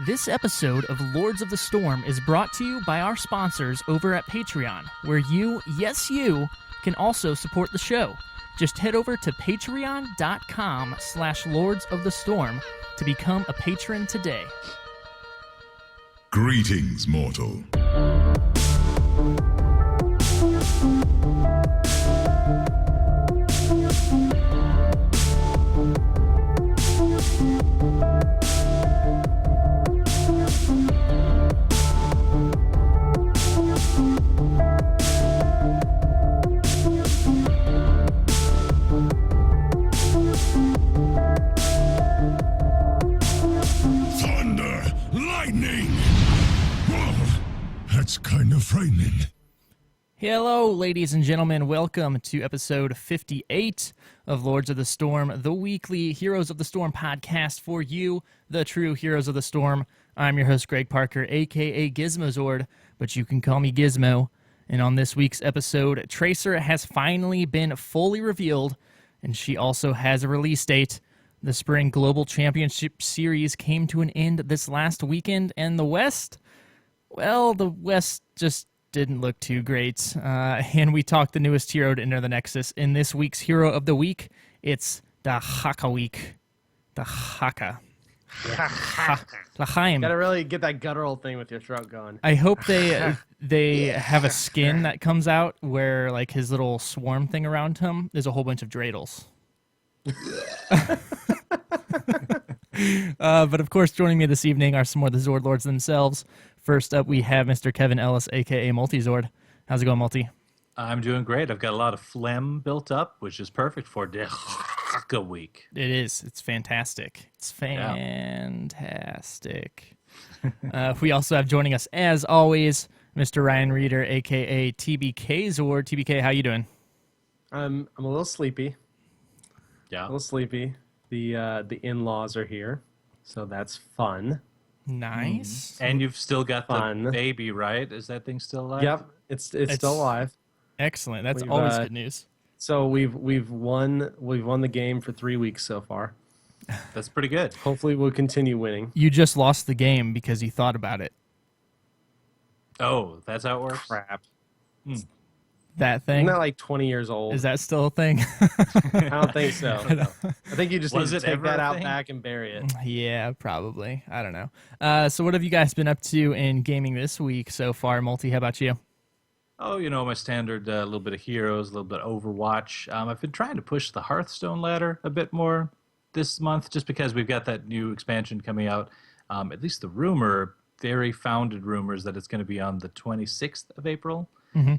This episode of Lords of the Storm is brought to you by our sponsors over at Patreon, where you, yes you, can also support the show. Just head over to patreon.com/Lords of the Storm to become a patron today. Greetings, mortal. Thunder! Lightning! Whoa, that's kind of frightening. Hello, ladies and gentlemen. Welcome to episode 58 of Lords of the Storm, the weekly Heroes of the Storm podcast for you, the true Heroes of the Storm. I'm your host, Greg Parker, a.k.a. Gizmozord, but you can call me Gizmo. And on this week's episode, Tracer has finally been fully revealed, and she also has a release date. The Spring Global Championship Series came to an end this last weekend, and the West just didn't look too great. And we talked the newest hero to enter the Nexus. In this week's Hero of the Week, it's the Haka Week. The Haka. L'chaim. Gotta really get that guttural thing with your throat going. I hope they have a skin that comes out where like his little swarm thing around him is a whole bunch of dreidels. But of course, joining me this evening are some more of the Zord Lords themselves. First up, we have Mr. Kevin Ellis, aka Multizord. How's it going, Multi? I'm doing great. I've got a lot of phlegm built up, which is perfect for the Haka Week. It is. It's fantastic. It's fantastic. We also have joining us, as always, Mr. Ryan Reeder, aka TBK Zord. TBK, how you doing? I'm a little sleepy. Yeah. A little sleepy. The in-laws are here, so that's fun. Nice. And you've still got Fun. the baby, right? Is that thing still alive? Yep, it's still alive. Excellent. That's We've, always good news. So we've won the game for 3 weeks so far. That's pretty good. Hopefully we'll continue winning. You just lost the game because you thought about it. Oh, that's how it works? Crap. That I'm thing? not like 20 years old. Is that still a thing? I don't think so. I think you just Was need it to take ever that a out thing? back and bury it. Yeah, probably. I don't know. So what have you guys been up to in gaming this week so far? Multi, how about you? Oh, you know, my standard little bit of Heroes, a little bit of Overwatch. I've been trying to push the Hearthstone ladder a bit more this month just because we've got that new expansion coming out. At least the rumor, very founded rumors, that it's going to be on the 26th of April.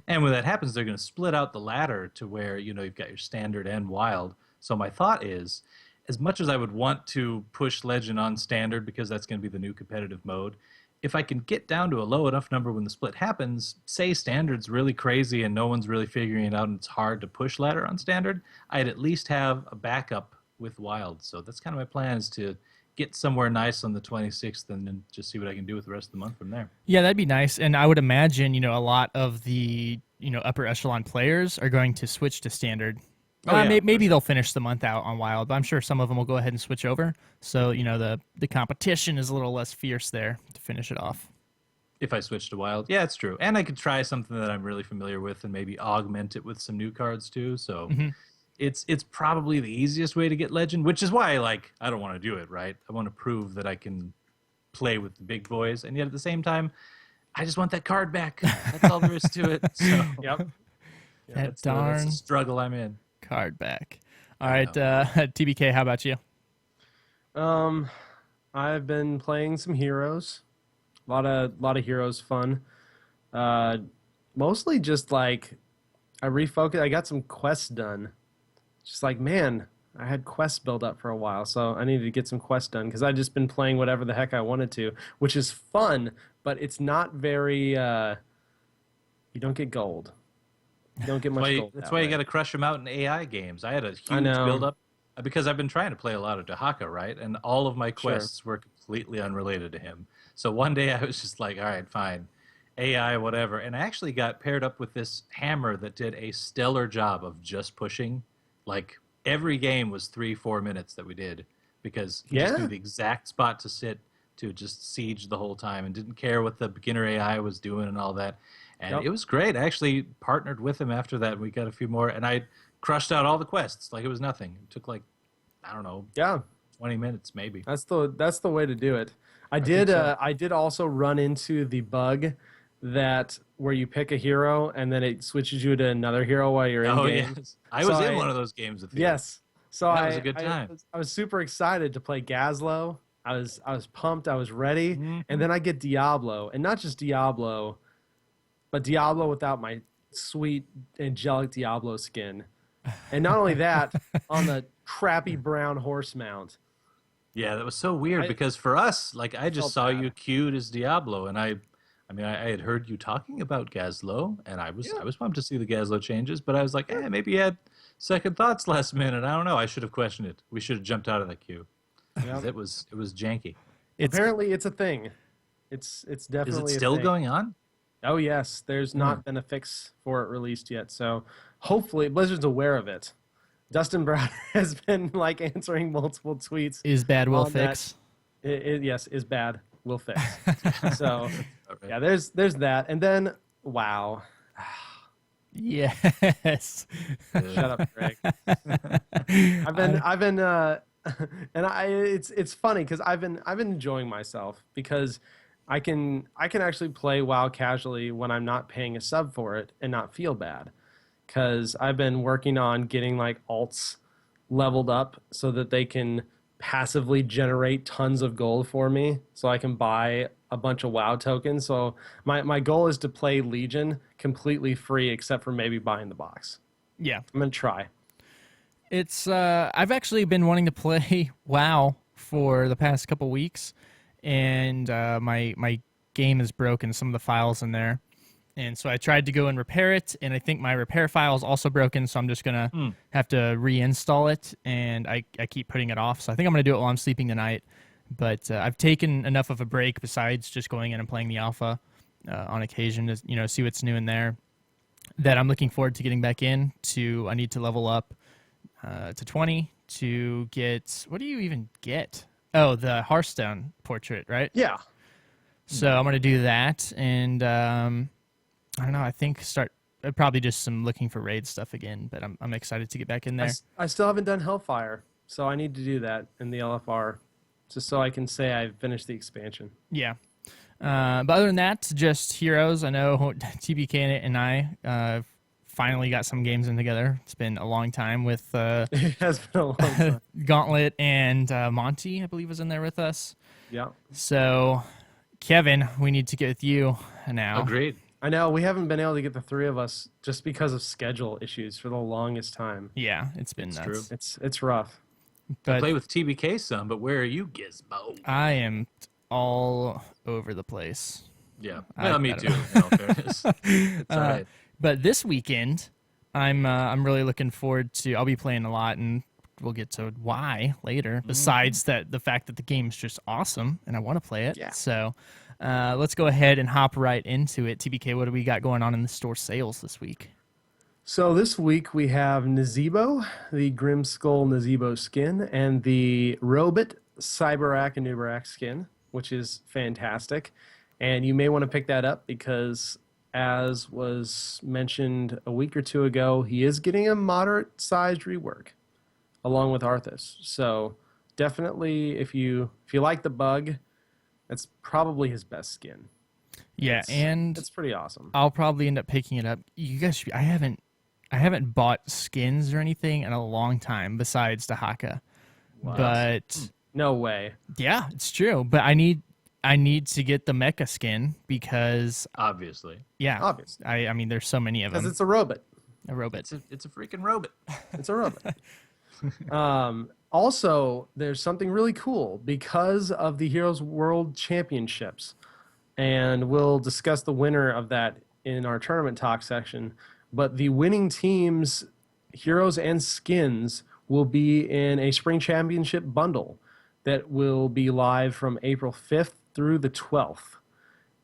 And when that happens, they're going to split out the ladder to where, you know, you've got your standard and wild. So my thought is, as much as I would want to push Legend on standard because that's going to be the new competitive mode, if I can get down to a low enough number when the split happens, say standard's really crazy and no one's really figuring it out and it's hard to push ladder on standard, I'd at least have a backup with wild. So that's kind of my plan, is to get somewhere nice on the 26th and then just see what I can do with the rest of the month from there. Yeah, that'd be nice. And I would imagine, you know, a lot of the, you know, upper echelon players are going to switch to standard. Oh, yeah, Maybe they'll finish the month out on wild, but I'm sure some of them will go ahead and switch over. So, you know, the competition is a little less fierce there to finish it off. If I switch to wild. Yeah, it's true. And I could try something that I'm really familiar with and maybe augment it with some new cards too. So it's probably the easiest way to get legend, which is why I don't want to do it, right? I want to prove that I can play with the big boys, and yet at the same time, I just want that card back. That's all there is to it. So Yep. That that's darn the struggle I'm in. card back. All right, TBK, how about you? I've been playing some Heroes. A lot of Heroes fun. Mostly just like I refocused. I got some quests done. Just like, man, I had quests built up for a while, so I needed to get some quests done because I'd just been playing whatever the heck I wanted to, which is fun, but it's not very. You don't get gold. You don't get much gold. That's that why you way. got to crush them out in AI games. I had a huge know. build up because I've been trying to play a lot of Dahaka, right? And all of my quests were completely unrelated to him. So one day I was just like, all right, fine. AI, whatever. And I actually got paired up with this hammer that did a stellar job of just pushing. Like every game was 3-4 minutes that we did because he just Yeah. knew the exact spot to sit, to just siege the whole time and didn't care what the beginner AI was doing and all that. And Yep. it was great. I actually partnered with him after that. We got a few more, and I crushed out all the quests like it was nothing. It took like, I don't know, Yeah, 20 minutes maybe. that's the way to do it. I think so. I did also run into the bug that where you pick a hero and then it switches you to another hero while you're in Oh, game. yes. I So was in I- one of those games with you. Yes. So That was a good time. I was super excited to play Gazlo. I was pumped. I was ready. Mhm. And then I get Diablo, and not just Diablo, but Diablo without my sweet angelic Diablo skin. And not only that, on the crappy brown horse mount. Yeah, that was so weird I- because for us, like I just felt saw bad. you queued as Diablo, and I had heard you talking about Gazlo, and I was pumped to see the Gazlo changes, but I was like, maybe you had second thoughts last minute. I don't know. I should have questioned it. We should have jumped out of that queue. 'Cause it was janky. It's Apparently, it's a thing. It's Is definitely it a still thing. going on? Oh yes, there's not been a fix for it released yet. So hopefully Blizzard's aware of it. Dustin Browder has been like answering multiple tweets. is bad will on that. fix. Yes, is bad. Will fix. So Okay. yeah, there's that, and then WoW. Yes. Shut up, Greg. I've been and it's funny because I've been enjoying myself because I can actually play WoW casually when I'm not paying a sub for it and not feel bad, because I've been working on getting like alts leveled up so that they can passively generate tons of gold for me so I can buy a bunch of WoW tokens. So my goal is to play Legion completely free except for maybe buying the box. Yeah. I'm gonna try. It's I've actually been wanting to play WoW for the past couple weeks, and my game is broken. Some of the files in there, and so I tried to go and repair it, and I think my repair file is also broken. So I'm just gonna have to reinstall it, and I keep putting it off. So I think I'm gonna do it while I'm sleeping tonight. But I've taken enough of a break besides just going in and playing the alpha on occasion to see what's new in there, that I'm looking forward to getting back in. I need to level up to 20 to get, what do you even get? Oh, the Hearthstone portrait, right? Yeah. So I'm going to do that, and I don't know, I think probably just some looking for raid stuff again, but I'm excited to get back in there. I still haven't done Hellfire, so I need to do that in the LFR, just so I can say I've finished the expansion. Yeah. But other than that, just Heroes. I know TBK and I finally got some games in together. It's been a long time with It has been a long time. Gauntlet and Monty, I believe, was in there with us. Yeah. So, Kevin, we need to get with you now. Agreed. I know we haven't been able to get the three of us just because of schedule issues for the longest time. Yeah, it's been nuts. true. It's rough. I play But with TBK some, but where are you, Gizmo? I am all over the place. Yeah. I Well, me don't too. In all fairness. It's all right. But this weekend, I'm really looking forward to. I'll be playing a lot, and we'll get to why later. Besides that, the fact that the game's just awesome, and I want to play it. Yeah. So let's go ahead and hop right into it. TBK, what do we got going on in the store sales this week? So this week we have Nazebo, the Grim Skull Nazebo skin, and the Robot Cyberak and Nubarak skin, which is fantastic. And you may want to pick that up because, as was mentioned a week or two ago, he is getting a moderate-sized rework, along with Arthas. So definitely, if you like the bug, that's probably his best skin. Yeah, and It's pretty awesome. I'll probably end up picking it up. You guys, I haven't bought skins or anything in a long time besides Dahaka. But No way. yeah, it's true. But I need to get the mecha skin because Obviously. yeah, Obviously. I mean there's so many of Because them. it's a robot. A robot. It's a freaking robot. It's a robot. Also, there's something really cool because of the Heroes World Championships, and we'll discuss the winner of that in our tournament talk section. But the winning teams, heroes and skins, will be in a Spring Championship bundle that will be live from April 5th through the 12th.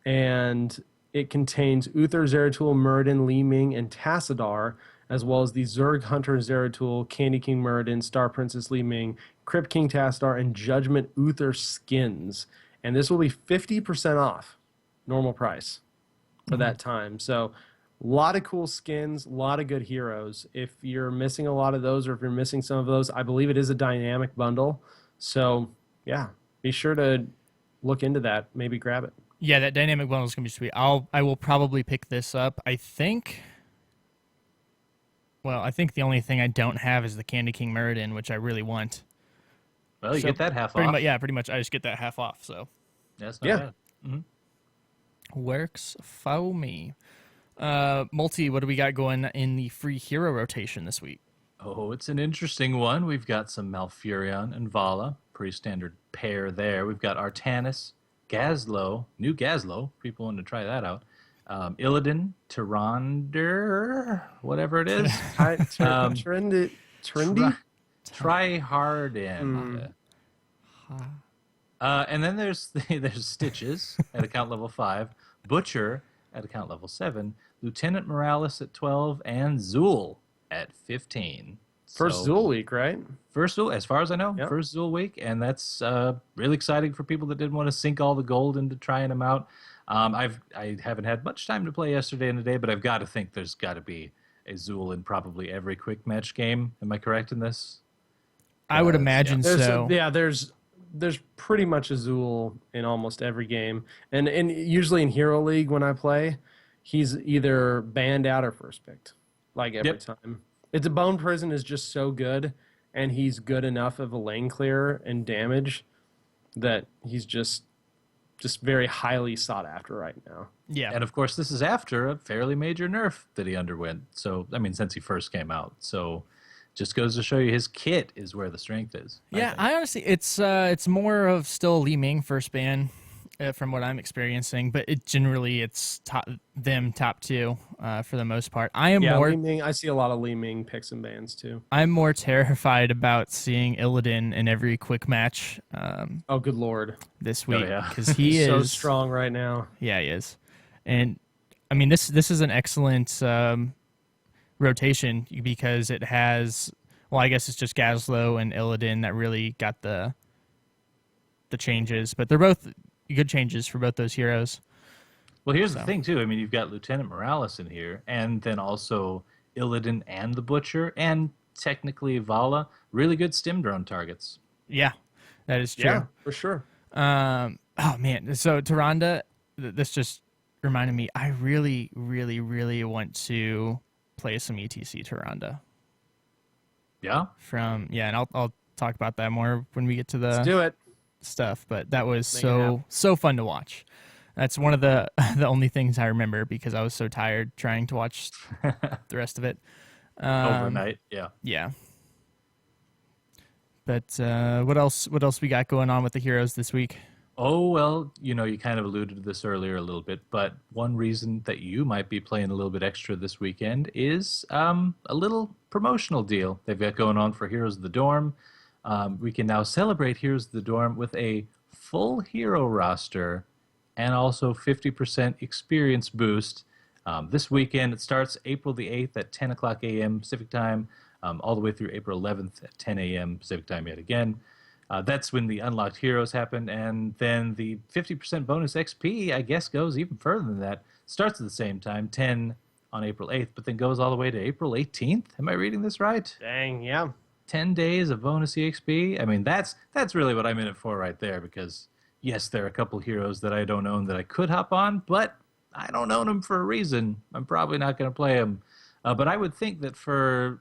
And it contains Uther, Zeratul, Muradin, Li Ming, and Tassadar, as well as the Zerg Hunter, Zeratul, Candy King Muradin, Star Princess Li Ming, Crypt King Tassadar, and Judgment Uther skins. and this will be 50% off normal price for that time. So a lot of cool skins, a lot of good heroes. If you're missing a lot of those, or if you're missing some of those, I believe it is a dynamic bundle. So yeah, be sure to look into that. Maybe grab it. Yeah, that dynamic bundle is gonna be sweet. I will probably pick this up. I think the only thing I don't have is the Candy King Muradin, which I really want. Well, you So get that half Pretty off. much, yeah, pretty much. I just get that half off. So That's not Yeah. bad. works for me. Multi, what do we got going in the free hero rotation this week? Oh, it's an interesting one. We've got some Malfurion and Vala, pretty standard pair there. We've got Artanis, Gazlo, new Gazlo. People want to try that out. Illidan, Tyrande, whatever it is. Trendy. Tryhardin. And then there's Stitches at account level 5, Butcher at account level 7, Lieutenant Morales at 12, and Zool at 15. First So, Zool week, right? First Zool, as far as I know, Yep. first Zool week, and that's really exciting for people that didn't want to sink all the gold into trying them out. I haven't had much time to play yesterday and today, but I've got to think there's got to be a Zool in probably every quick match game. Am I correct in this? I would imagine There's so. there's pretty much a Zool in almost every game, and usually in Hero League when I play, he's either banned out or first picked, like every Yep. time. It's a Bone Prison is just so good, and he's good enough of a lane clearer and damage that he's just very highly sought after right now. Yeah. And of course, this is after a fairly major nerf that he underwent. So, I mean, since he first came out. So, just goes to show you his kit is where the strength is. Yeah, think. I honestly, it's more of still Li Ming first ban, from what I'm experiencing, but it's top two for the most part. I am Yeah, more Li Ming, I see a lot of Li Ming picks and bans too. I'm more terrified about seeing Illidan in every quick match Oh, good lord, this week yeah. because he is so strong right now. Yeah, he is, and I mean this is an excellent rotation because it has. Well, I guess it's just Gazlo and Illidan that really got the changes, but they're both good changes for both those heroes. Well, here's the thing, too. I mean, you've got Lieutenant Morales in here, and then also Illidan and the Butcher, and technically Vala. Really good stim drone targets. Yeah, that is true. Yeah, for sure. Oh man, so Tyrande, this just reminded me. I really, really, really want to play some ETC Tyrande. Yeah? And I'll talk about that more when we get to Let's the do it. stuff. But that was Make it happen. so fun to watch. That's one of the the only things I remember because I was so tired trying to watch the rest of it. Overnight. Yeah. Yeah. But what else we got going on with the heroes this week? Oh, well, you kind of alluded to this earlier a little bit, but one reason that you might be playing a little bit extra this weekend is a little promotional deal they've got going on for Heroes of the Dorm. We can now celebrate Heroes of the Dorm with a full hero roster and also 50% experience boost. This weekend, it starts April the 8th at 10 o'clock a.m. Pacific time, all the way through April 11th at 10 a.m. Pacific time yet again. That's when the unlocked heroes happen, and then the 50% bonus XP, I guess, goes even further than that. Starts at the same time, 10 on April 8th, but then goes all the way to April 18th. Am I reading this right? Dang, yeah. 10 days of bonus EXP. I mean, that's really what I'm in it for right there, because yes, there are a couple heroes that I don't own that I could hop on, but I don't own them for a reason. I'm probably not going to play them. But I would think that for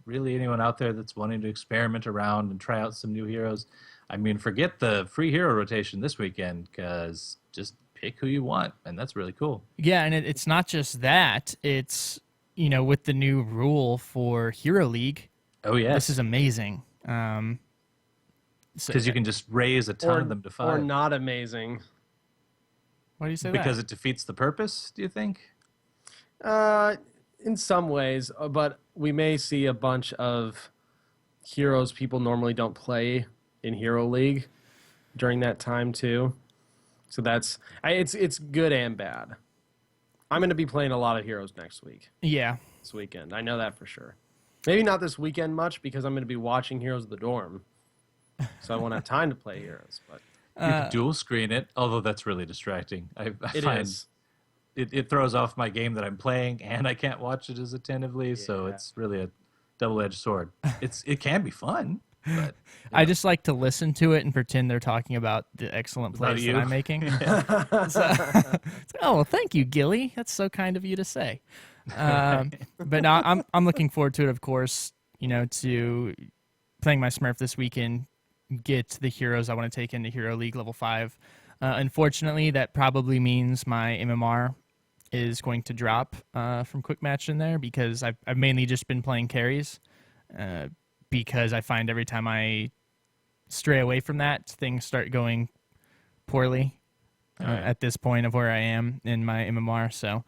really anyone out there that's wanting to experiment around and try out some new heroes, I mean, forget the free hero rotation this weekend, because just pick who you want, and that's really cool. Yeah, and it's not just that. It's, with the new rule for Hero League, Oh, yeah. this is amazing. Because you can just raise a ton of them to Or 5. not amazing. Why do you say Because that? it defeats the purpose, do you think? In some ways, but we may see a bunch of heroes people normally don't play in Hero League during that time too. So it's good and bad. I'm going to be playing a lot of heroes next week, Yeah. this weekend. I know that for sure. Maybe not this weekend much because I'm going to be watching Heroes of the Dorm, so I won't have time to play heroes. But You can dual screen it, although that's really distracting. I It find is. it throws off my game that I'm playing, and I can't watch it as attentively. So Yeah. it's really a double-edged sword. It can be fun, but I just like to listen to it and pretend they're talking about the excellent About plays that you. I'm making. Oh, well, thank you, Gilly. That's so kind of you to say. But no, I'm looking forward to it, of course, to playing my Smurf this weekend, get the heroes I want to take into Hero League level 5. Unfortunately, that probably means my MMR is going to drop from Quick Match in there because I've mainly just been playing carries because I find every time I stray away from that, things start going poorly at this point of where I am in my MMR. So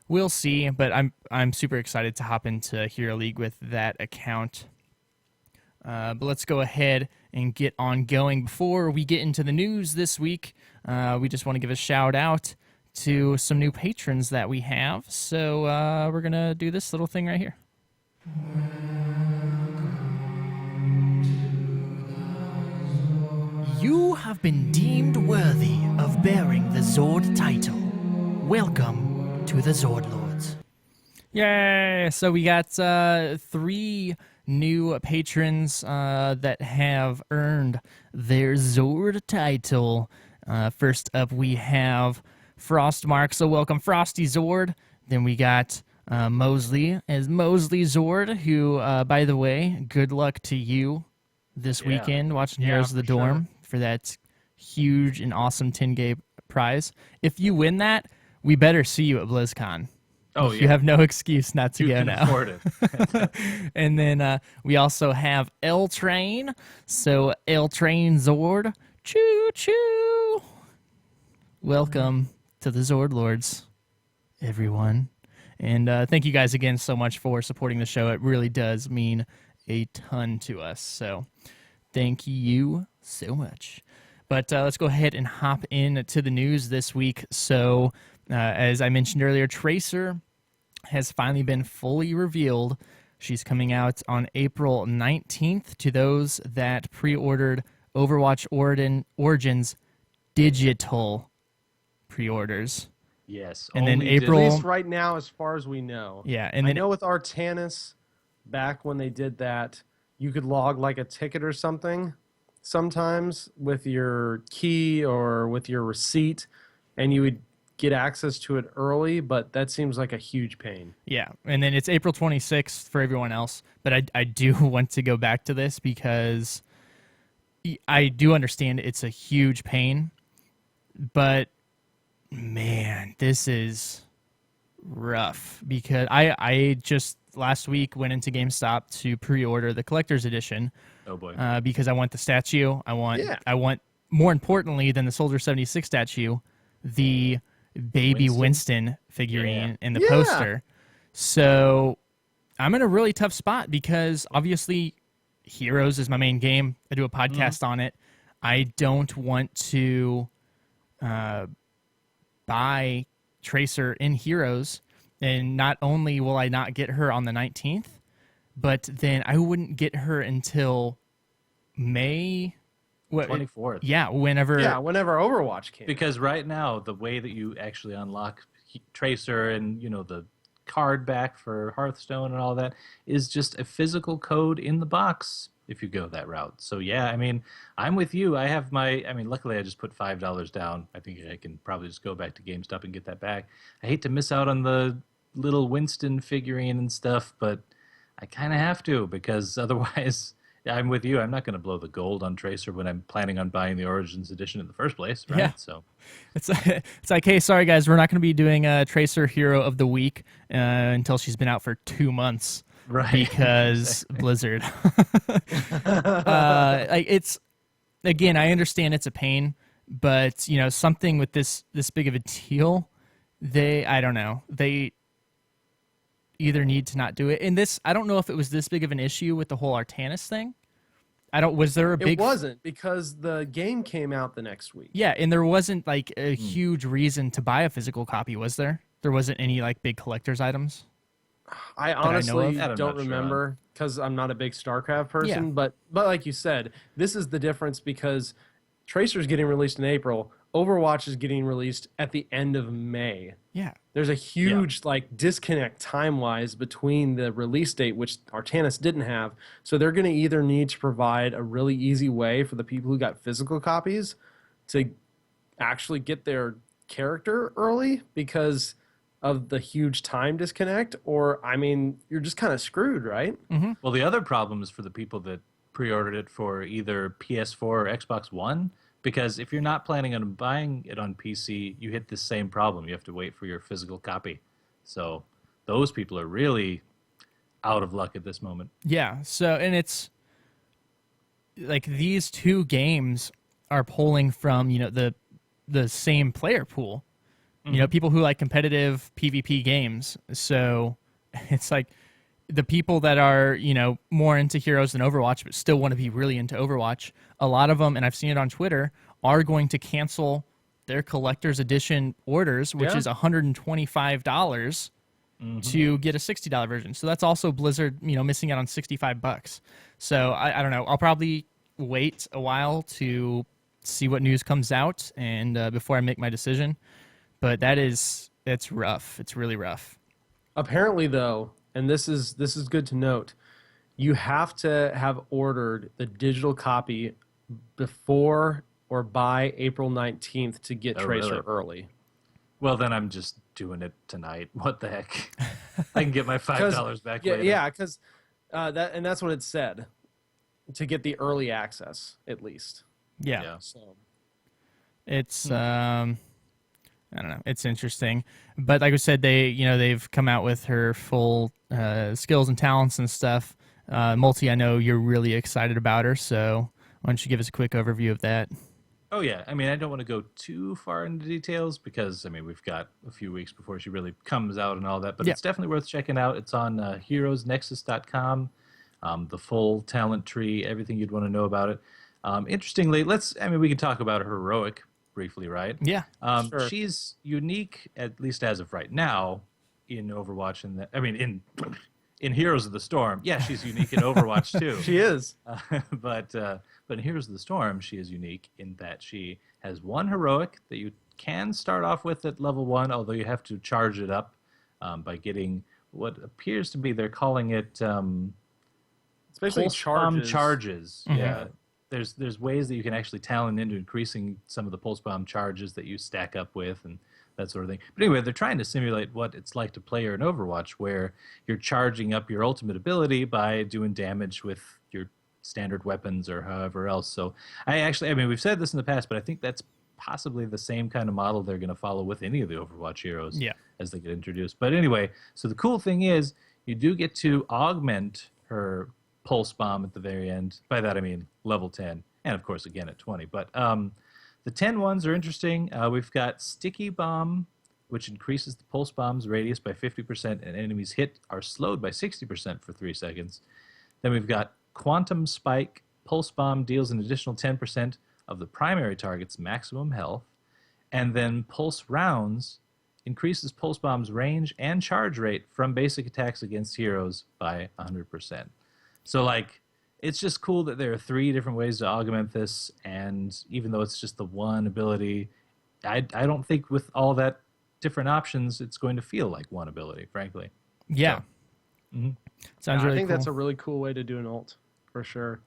we'll see, but I'm super excited to hop into Hero League with that account. But let's go ahead and get on going. Before we get into the news this week, we just want to give a shout out to some new patrons that we have. So we're going to do this little thing right here. You have been deemed worthy of bearing the Zord title. Welcome to the Zord Lords. Yay! So we got 3 new patrons that have earned their Zord title. First up, we have Frostmark. So welcome, Frosty Zord. Then we got Mosley as Mosley Zord, who, by the way, good luck to you this weekend watching Heroes of the Dorm for that huge and awesome 10K prize. If you win that, we better see you at BlizzCon. Oh, You have no excuse not to you go can now. afford it. And then we also have L Train. So L Train Zord, choo choo. Welcome to the Zord Lords, everyone. And thank you guys again so much for supporting the show. It really does mean a ton to us. So thank you so much. But let's go ahead and hop into the news this week. So as I mentioned earlier, Tracer has finally been fully revealed. She's coming out on April 19th to those that pre-ordered Overwatch Origins digital pre-orders. Yes. And then only April- At least right now, as far as we know. Yeah, and I then know with Artanis, back when they did that, you could log like a ticket or something sometimes with your key or with your receipt, and you would get access to it early, but that seems like a huge pain. yeah, and then it's April 26th for everyone else. But I do want to go back to this because I do understand it's a huge pain, but man, this is rough because I just last week went into GameStop to pre-order the collector's edition Oh boy. because I want the statue. I want Yeah. more importantly than the Soldier 76 statue, the baby Winston figurine and the Yeah. poster. So I'm in a really tough spot because obviously Heroes is my main game. I do a podcast on it. I don't want to buy Tracer in Heroes, and not only will I not get her on the 19th, but then I wouldn't get her until May. 24th. Yeah, whenever. Yeah, whenever Overwatch came. Because right now, the way that you actually unlock Tracer and, the card back for Hearthstone and all that is just a physical code in the box if you go that route. So, yeah, I'm with you. I have luckily I just put $5 down. I think I can probably just go back to GameStop and get that back. I hate to miss out on the little Winston figurine and stuff, but I kind of have to because otherwise... I'm with you. I'm not going to blow the gold on Tracer when I'm planning on buying the Origins edition in the first place, right? Yeah. So It's like, hey, sorry guys, we're not going to be doing a Tracer Hero of the Week until she's been out for 2 months, right. because Blizzard. It's again, I understand it's a pain, but something with this big of a deal, I don't know, they either need to not do it. And this, I don't know if it was this big of an issue with the whole Artanis thing. Was there a big... It wasn't, because the game came out the next week. Yeah, and there wasn't like a huge reason to buy a physical copy, was there? There wasn't any like big collector's items? I know honestly of? That I'm don't not sure remember because I'm not a big StarCraft person. Yeah. But like you said, this is the difference because Tracer's getting released in April. Overwatch is getting released at the end of May. Yeah. There's a huge like disconnect time-wise between the release date, which Artanis didn't have. So they're going to either need to provide a really easy way for the people who got physical copies to actually get their character early because of the huge time disconnect, or I mean, you're just kind of screwed, right? Well, the other problem is for the people that pre-ordered it for either PS4 or Xbox One, because if you're not planning on buying it on PC, you hit the same problem. You have to wait for your physical copy. So those people are really out of luck at this moment. Yeah. So, and it's like these two games are pulling from, the same player pool. People who like competitive PvP games. So it's like the people that are, more into Heroes than Overwatch, but still want to be really into Overwatch, a lot of them, and I've seen it on Twitter, are going to cancel their collector's edition orders, which is $125 to get a $60 version. So that's also Blizzard, missing out on $65. So I don't know. I'll probably wait a while to see what news comes out and before I make my decision. But it's rough. It's really rough. Apparently, though, and this is good to note, you have to have ordered the digital copy before or by April 19th to get Tracer really? early. Well, then I'm just doing it tonight. What the heck? I can get my $5 back later. Yeah, because that's what it said, to get the early access, at least. Yeah. So It's I don't know. It's interesting, but like I said, they've come out with her full skills and talents and stuff. Multi, I know you're really excited about her, so why don't you give us a quick overview of that? Oh, yeah. I mean, I don't want to go too far into details because, I mean, we've got a few weeks before she really comes out and all that, but Yeah. It's definitely worth checking out. It's on heroesnexus.com, the full talent tree, everything you'd want to know about it. Interestingly, we can talk about her heroic briefly, right? Yeah. Sure. She's unique, at least as of right now, in Overwatch. In Heroes of the Storm. Yeah, she's unique in Overwatch, too. she is. But in Heroes of the Storm, she is unique in that she has one heroic that you can start off with at level 1, although you have to charge it up by getting what appears to be, they're calling it It's basically pulse bomb charges. charges. Mhm. Yeah. There's ways that you can actually talent into increasing some of the pulse bomb charges that you stack up with and that sort of thing. But anyway, they're trying to simulate what it's like to play her in Overwatch, where you're charging up your ultimate ability by doing damage with your standard weapons or however else. So we've said this in the past, but I think that's possibly the same kind of model they're going to follow with any of the Overwatch heroes as they get introduced. But anyway, so the cool thing is you do get to augment her pulse bomb at the very end. By that I mean level 10, and of course again at 20. But the 10 ones are interesting. We've got Sticky Bomb, which increases the pulse bomb's radius by 50%, and enemies hit are slowed by 60% for 3 seconds. Then we've got Quantum Spike. Pulse Bomb deals an additional 10% of the primary target's maximum health. And then Pulse Rounds increases Pulse Bomb's range and charge rate from basic attacks against heroes by 100%. So, it's just cool that there are 3 different ways to augment this, and even though it's just the one ability, I don't think with all that different options, it's going to feel like one ability, frankly. Yeah. Sounds really I think cool. that's a really cool way to do an ult, for sure.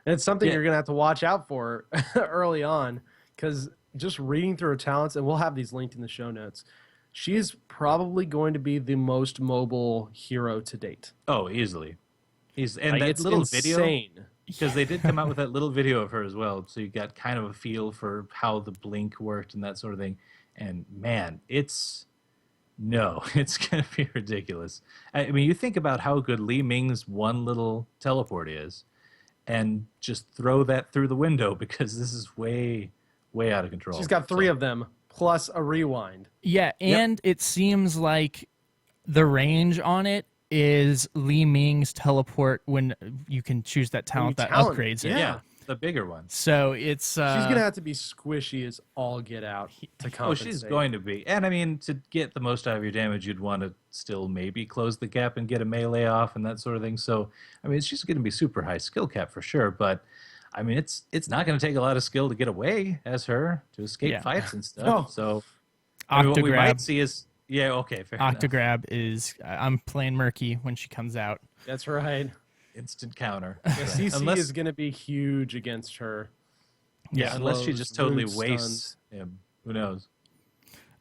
And it's something you're going to have to watch out for early on, because just reading through her talents, and we'll have these linked in the show notes, she's probably going to be the most mobile hero to date. Oh, easily. And Like, that it's little insane. video, because they did come out with that little video of her as well, so you got kind of a feel for how the blink worked and that sort of thing. And man, it's going to be ridiculous. I mean, you think about how good Li Ming's one little teleport is, and just throw that through the window, because this is way, way out of control. She's got 3 of them, plus a rewind. Yeah, and it seems like the range on it is Li Ming's teleport when you can choose that talent that talent, upgrades it. yeah. The bigger one. So it's She's going to have to be squishy as all get out to compensate. Oh, she's going to be. And I mean, to get the most out of your damage, you'd want to still maybe close the gap and get a melee off and that sort of thing. So, I mean, she's going to be super high skill cap for sure. But I mean, it's not going to take a lot of skill to get away as her to escape Yeah. fights and stuff. No. So I mean, what we might Octograb. see is okay, fair enough. Octograb is. I'm playing Murky when she comes out. That's right. Instant counter. Yeah, CC Unless- is going to be huge against her. Yeah. Unless she Slows, just totally rune wastes stuns. him. Who knows?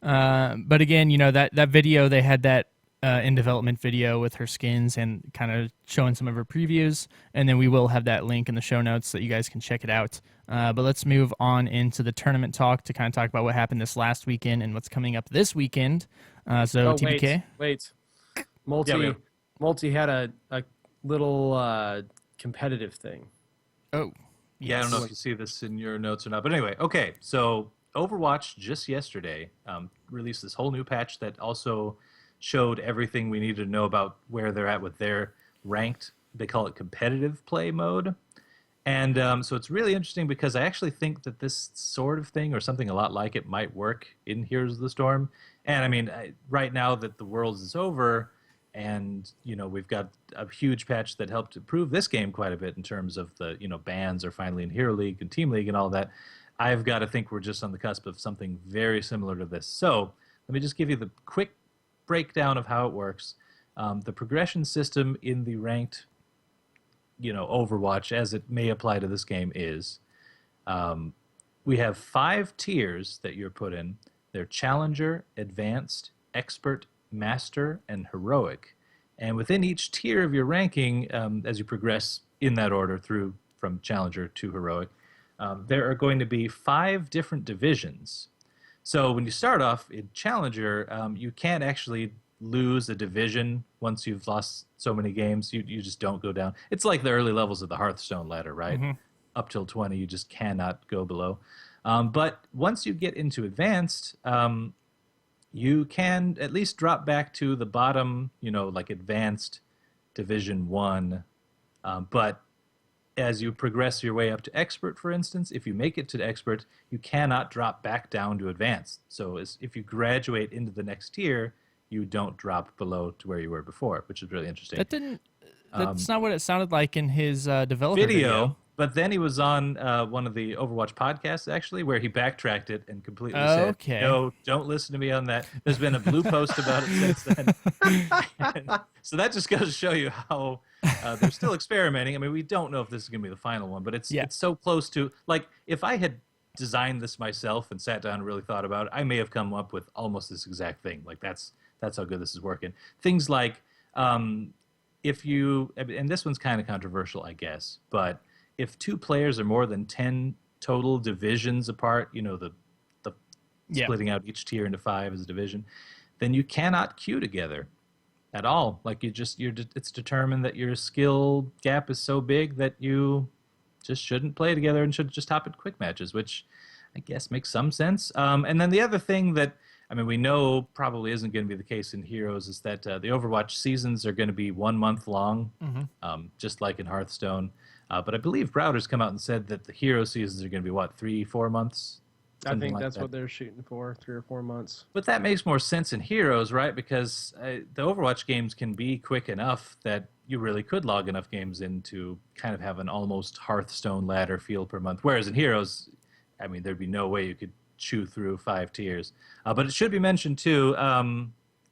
But again, that video, they had that in development video with her skins and kind of showing some of her previews, and then we will have that link in the show notes so that you guys can check it out. But let's move on into the tournament talk to kind of talk about what happened this last weekend and what's coming up this weekend. So Oh, TPK. wait. Multi, Yeah, Multi had a little competitive thing. Oh, Yeah, I don't know Yes. if you see this in your notes or not, but anyway, okay. So Overwatch just yesterday released this whole new patch that also showed everything we needed to know about where they're at with their ranked. They call it competitive play mode, and so it's really interesting because I actually think that this sort of thing or something a lot like it might work in Heroes of the Storm. And I mean, right now that the Worlds is over. And, we've got a huge patch that helped improve this game quite a bit in terms of the, bans are finally in Hero League and Team League and all that. I've got to think we're just on the cusp of something very similar to this. So let me just give you the quick breakdown of how it works. The progression system in the ranked, Overwatch, as it may apply to this game, is we have 5 tiers that you're put in. They're Challenger, Advanced, Expert, Master, and Heroic. And within each tier of your ranking, as you progress in that order from Challenger to Heroic, there are going to be 5 different divisions. So when you start off in Challenger, you can't actually lose a division once you've lost so many games. You just don't go down. It's like the early levels of the Hearthstone ladder, right? Up till 20, you just cannot go below. But once you get into Advanced, you can at least drop back to the bottom, like Advanced Division 1. But as you progress your way up to Expert, for instance, if you make it to Expert, you cannot drop back down to Advanced. So if you graduate into the next tier, you don't drop below to where you were before, which is really interesting. That's not what it sounded like in his developer video. But then he was on one of the Overwatch podcasts, actually, where he backtracked it and completely said, Okay. no, don't listen to me on that. There's been a blue post about it since then. So that just goes to show you how they're still experimenting. I mean, we don't know if this is going to be the final one, but it's so close to, like, if I had designed this myself and sat down and really thought about it, I may have come up with almost this exact thing. Like, that's how good this is working. Things like, if you, and this one's kind of controversial, I guess, but if 2 players are more than 10 total divisions apart, the splitting out each tier into 5 as a division, then you cannot queue together at all. Like it's determined that your skill gap is so big that you just shouldn't play together and should just hop in quick matches, which I guess makes some sense. And then the other thing that, we know probably isn't going to be the case in Heroes is that the Overwatch seasons are going to be 1 month long, just like in Hearthstone. But I believe Browder's come out and said that the Hero seasons are going to be, 3-4 months? I think that's what they're shooting for, 3 or 4 months. But that makes more sense in Heroes, right? Because the Overwatch games can be quick enough that you really could log enough games in to kind of have an almost Hearthstone ladder feel per month. Whereas in Heroes, there'd be no way you could chew through 5 tiers. But it should be mentioned, too,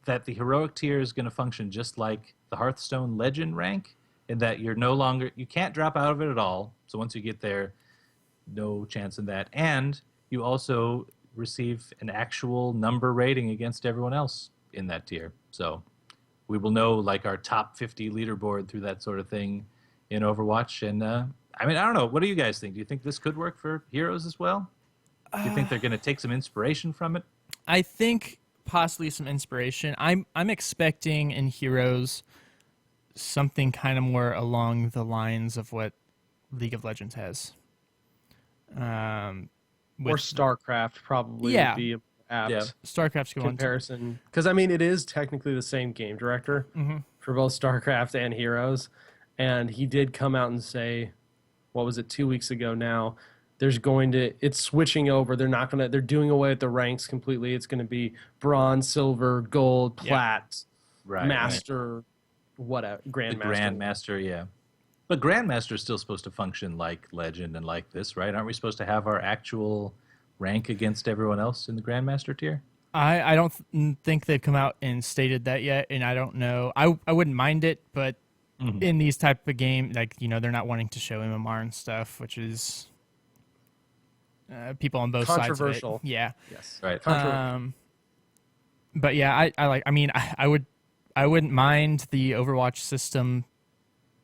that the Heroic tier is going to function just like the Hearthstone Legend rank, in that you can't drop out of it at all. So once you get there, no chance in that. And you also receive an actual number rating against everyone else in that tier. So we will know like our top 50 leaderboard through that sort of thing in Overwatch. And I don't know. What do you guys think? Do you think this could work for Heroes as well? Do you think they're going to take some inspiration from it? I think possibly some inspiration. I'm expecting in Heroes something kind of more along the lines of what League of Legends has. Or With StarCraft probably would be apt StarCraft's going to. comparison. Because, it is technically the same game director for both StarCraft and Heroes. And he did come out and say, 2 weeks ago now, it's switching over. They're doing away with the ranks completely. It's going to be bronze, silver, gold, plat, master, whatever, grandmaster. Grandmaster, yeah. But Grandmaster is still supposed to function like Legend and like this, right? Aren't we supposed to have our actual rank against everyone else in the Grandmaster tier? I don't think they've come out and stated that yet, and I don't know. I wouldn't mind it, but in these type of games, like, they're not wanting to show MMR and stuff, which is people on both sides of it. Controversial. Yeah. Yes. Right. But yeah, I wouldn't mind the Overwatch system.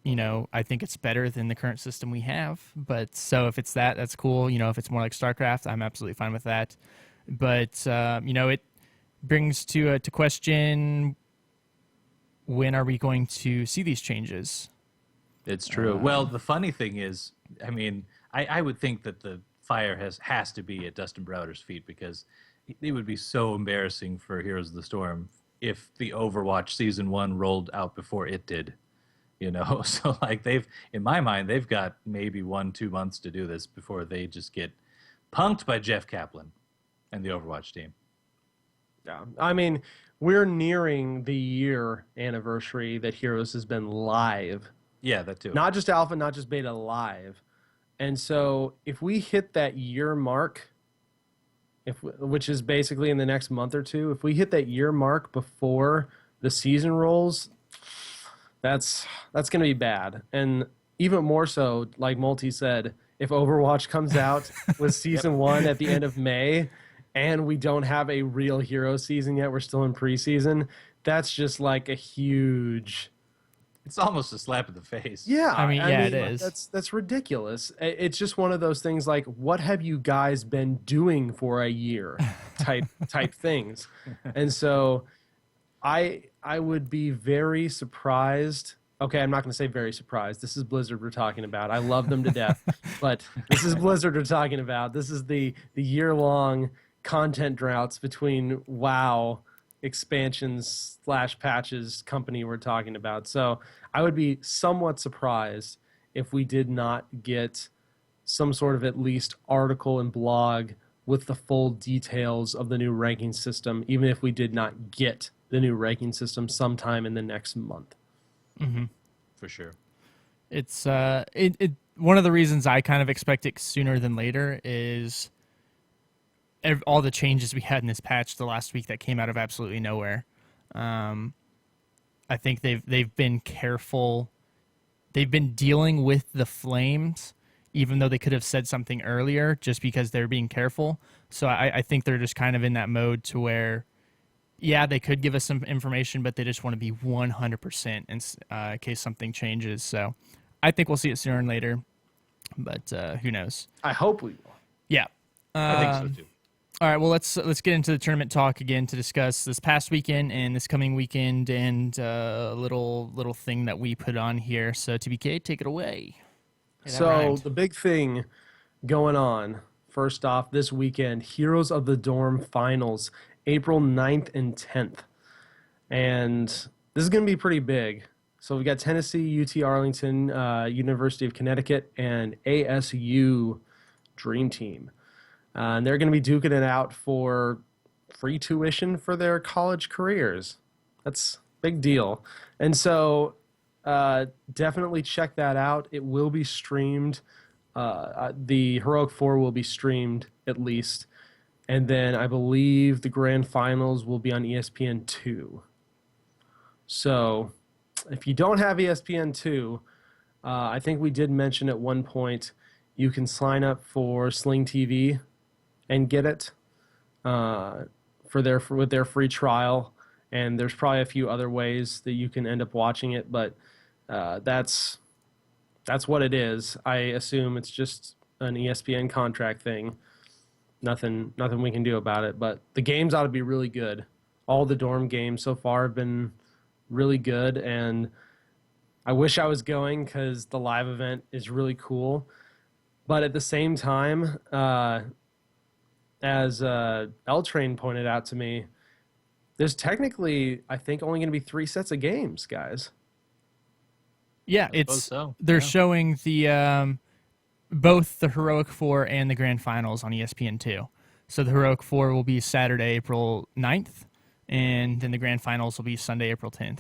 I think it's better than the current system we have. But so if it's that, that's cool. If it's more like StarCraft, I'm absolutely fine with that. But it brings to question, when are we going to see these changes? It's true. Well, the funny thing is, I mean, I would think that the fire has to be at Dustin Browder's feet, because it would be so embarrassing for Heroes of the Storm if the Overwatch Season 1 rolled out before it did. So like in my mind, they've got maybe 1-2 months to do this before they just get punked by Jeff Kaplan and the Overwatch team. Yeah. I mean, we're nearing the year anniversary that Heroes has been live. Yeah, that too. Not just alpha, not just beta, live. And so if we hit that year mark, which is basically in the next month or two, if we hit that year mark before the season rolls, that's going to be bad. And even more so, like Multi said, if Overwatch comes out with Season 1 at the end of May and we don't have a real hero season yet, we're still in preseason, that's just like a huge... It's almost a slap in the face. Yeah, I mean, it is. That's ridiculous. It's just one of those things like, what have you guys been doing for a year type things. And so I would be very surprised. Okay, I'm not going to say very surprised. This is Blizzard we're talking about. I love them to death, but this is Blizzard we're talking about. This is the year-long content droughts between WoW expansions / patches company we're talking about. So I would be somewhat surprised if we did not get some sort of at least article and blog with the full details of the new ranking system, even if we did not get the new ranking system sometime in the next month. Mm-hmm. For sure. It's one of the reasons I kind of expect it sooner than later is all the changes we had in this patch the last week that came out of absolutely nowhere. I think they've been careful. They've been dealing with the flames, even though they could have said something earlier, just because they're being careful. So I think they're just kind of in that mode to where, yeah, they could give us some information, but they just want to be 100% in case something changes. So I think we'll see it sooner than later, but who knows? I hope we will. Yeah. I think so too. All right, well, let's get into the tournament talk again to discuss this past weekend and this coming weekend and a little thing that we put on here. So, TBK, take it away. So, the big thing going on, first off, this weekend, Heroes of the Dorm Finals, April 9th and 10th. And this is going to be pretty big. So, we've got Tennessee, UT Arlington, University of Connecticut, and ASU Dream Team. And they're going to be duking it out for free tuition for their college careers. That's a big deal. And so definitely check that out. It will be streamed. The Heroic 4 will be streamed at least. And then I believe the grand finals will be on ESPN2. So if you don't have ESPN2, I think we did mention at one point you can sign up for Sling TV and get it with their free trial, and there's probably a few other ways that you can end up watching it, but that's what it is. I assume it's just an ESPN contract thing. Nothing we can do about it, but the games ought to be really good. All the dorm games so far have been really good, and I wish I was going because the live event is really cool, but at the same time, as L-Train pointed out to me, there's technically, I think, only going to be 3 sets of games, guys. Yeah, they're showing the both the Heroic 4 and the Grand Finals on ESPN2. So the Heroic 4 will be Saturday, April 9th, and then the Grand Finals will be Sunday, April 10th.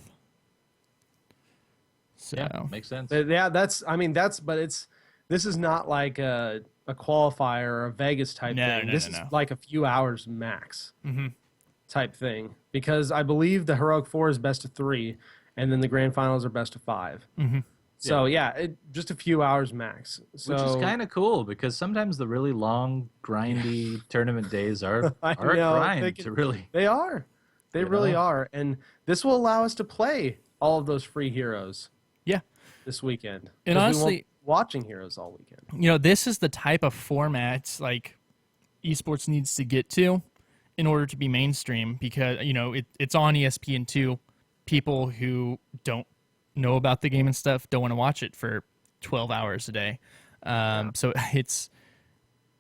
So Yeah, makes sense. Yeah, this is not like a qualifier or a Vegas type No, thing. no, This no, is no. like a few hours max Mm-hmm. type thing, because I believe the Heroic Four is best of 3, and then the grand finals are best of 5. Mm-hmm. So just a few hours max. So Which is kind of cool because sometimes the really long, grindy tournament days are I a know, grind to really. they are, they You really know? are, and this will allow us to play all of those free heroes Yeah. this weekend. And 'Cause we honestly, won't be watching heroes all weekend. this is the type of format like esports needs to get to in order to be mainstream because it's on ESPN2. People who don't know about the game and stuff don't want to watch it for 12 hours a day. So it's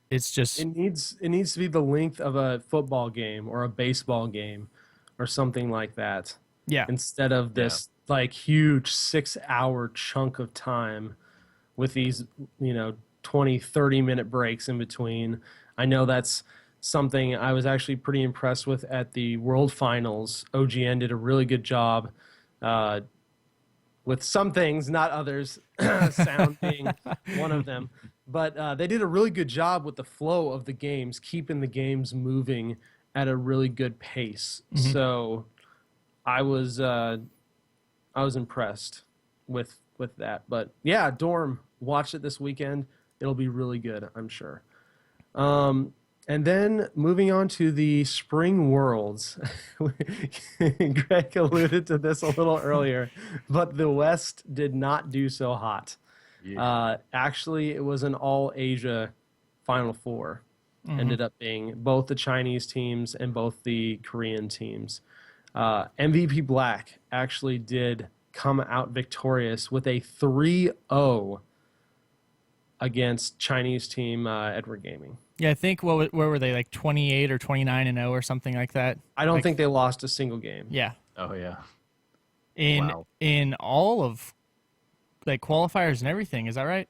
just It needs to be the length of a football game or a baseball game or something like that, yeah. instead of this like huge 6-hour chunk of time with these 20-30 minute breaks in between. I know that's something I was actually pretty impressed with at the World Finals. OGN did a really good job with some things, not others, sound being one of them. But they did a really good job with the flow of the games, keeping the games moving at a really good pace. So I was impressed with that. But yeah, Dorm, watch it this weekend. It'll be really good, I'm sure. And then moving on to the Spring Worlds. Greg alluded to this a little earlier, but the West did not do so hot. Actually, it was an all Asia Final Four. Ended up being both the Chinese teams and both the Korean teams. MVP Black actually did come out victorious with a 3-0 against Chinese team Edward Gaming. Yeah, I think what were they, like 28 or 29-0 or something like that? I don't think they lost a single game. Yeah. Oh yeah. In all of like qualifiers and everything, is that right?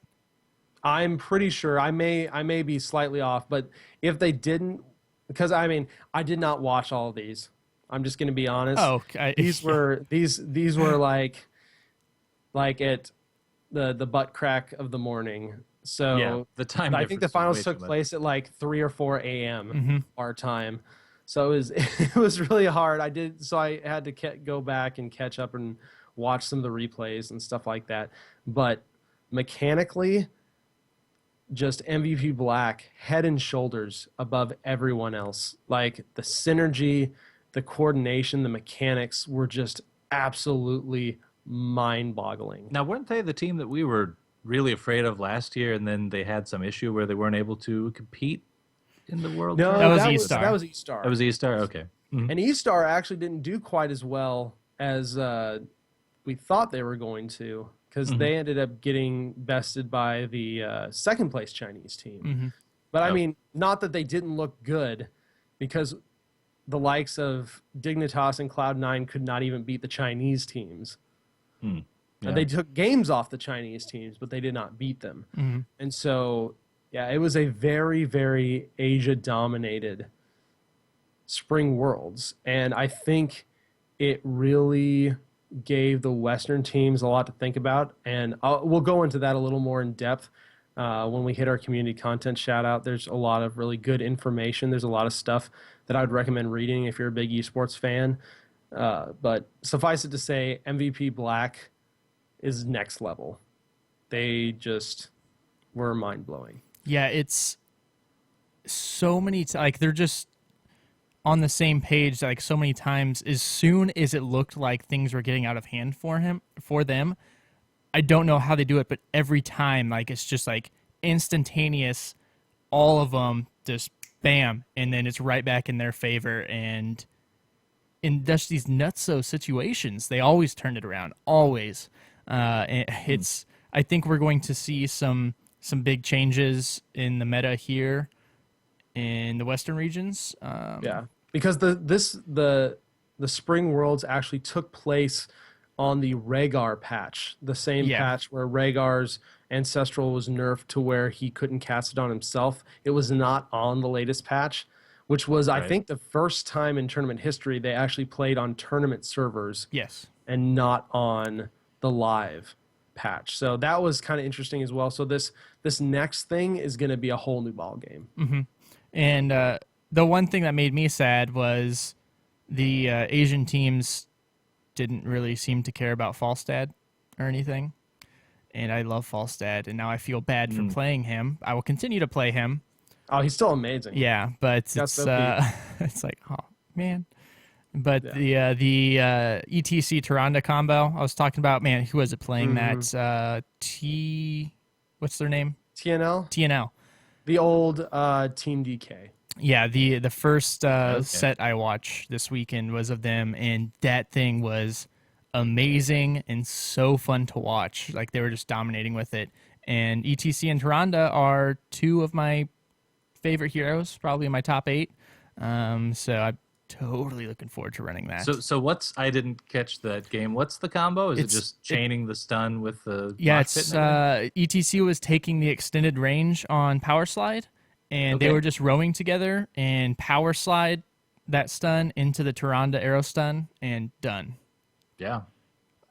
I'm pretty sure. I may be slightly off, but if they didn't, because I did not watch all of these. I'm just going to be honest. Oh, these were like at the butt crack of the morning. So Yeah, the time I think the difference is finals way took too much. place at like 3 or 4 a.m. our time. So it was really hard. I had to go back and catch up and watch some of the replays and stuff like that. But mechanically, just MVP Black head and shoulders above everyone else. Like the synergy, the coordination, the mechanics were just absolutely mind-boggling. Now, weren't they the team that we were really afraid of last year, and then they had some issue where they weren't able to compete in the World No, Cup? That was E-Star. That was E-Star. That was E-Star? Okay. And E-Star actually didn't do quite as well as we thought they were going to, because they ended up getting bested by the second place Chinese team. But I mean, not that they didn't look good, because the likes of Dignitas and Cloud9 could not even beat the Chinese teams. Yeah. They took games off the Chinese teams, but they did not beat them. And so, yeah, it was a very, very Asia-dominated Spring Worlds. And I think it really gave the Western teams a lot to think about. And we'll go into that a little more in depth when we hit our community content shout-out. There's a lot of really good information. There's a lot of stuff that I would recommend reading if you're a big esports fan. But suffice it to say, MVP Black is next level. They just were mind-blowing. Yeah, it's so many like they're just on the same page like so many times. As soon as it looked like things were getting out of hand for them, I don't know how they do it, but every time like it's just like instantaneous, all of them just bam, and then it's right back in their favor. And in just these nutso situations, they always turn it around, always. It's I think we're going to see some big changes in the meta here in the Western regions. Yeah, because the Spring Worlds actually took place on the Rhaegar patch, the same patch where Rhaegar's Ancestral was nerfed to where he couldn't cast it on himself. It was not on the latest patch, which was, I think, the first time in tournament history they actually played on tournament servers Yes. and not on the live patch. So that was kind of interesting as well. So this next thing is going to be a whole new ball game. And the one thing that made me sad was the Asian teams didn't really seem to care about Falstad or anything. And I love Falstad, and now I feel bad for playing him. I will continue to play him. Oh, he's still amazing. Yeah, but That's it's OP. it's like, oh man. But the ETC Tyrande combo I was talking about, man, who was it playing that? What's their name? TNL, TNL. the old Team DK. Yeah, the first set I watched this weekend was of them, and that thing was amazing and so fun to watch. Like, they were just dominating with it. And ETC and Tyrande are two of my favorite heroes, probably in my top 8. So I'm totally looking forward to running that. So I didn't catch that game. What's the combo? Is it just chaining the stun with the mosh pit and everything? ETC was taking the extended range on Power Slide, and they were just rowing together and Power Slide that stun into the Tyrande arrow stun and done. Yeah.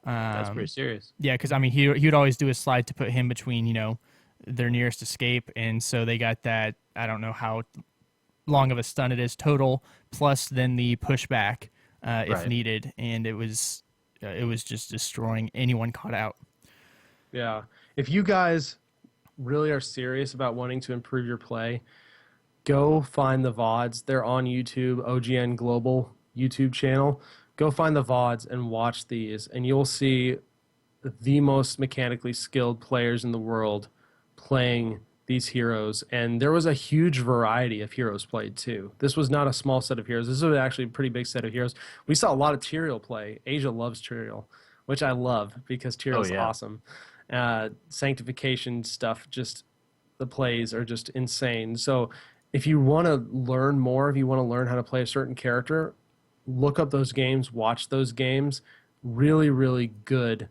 That's pretty serious. Yeah, because I mean, he would always do a slide to put him between, their nearest escape, and so they got that. I don't know how long of a stun it is total, plus then the pushback if needed, and it was just destroying anyone caught out. Yeah. If you guys really are serious about wanting to improve your play, go find the VODs. They're on YouTube, OGN Global YouTube channel. Go find the VODs and watch these, and you'll see the most mechanically skilled players in the world playing these heroes. And there was a huge variety of heroes played too. This was not a small set of heroes. This was actually a pretty big set of heroes. We saw a lot of Tyrael play. Asia loves Tyrael, which I love because Tyrael's awesome. Sanctification stuff, just the plays are just insane. So if you want to learn more, if you want to learn how to play a certain character, look up those games, watch those games. Really, really good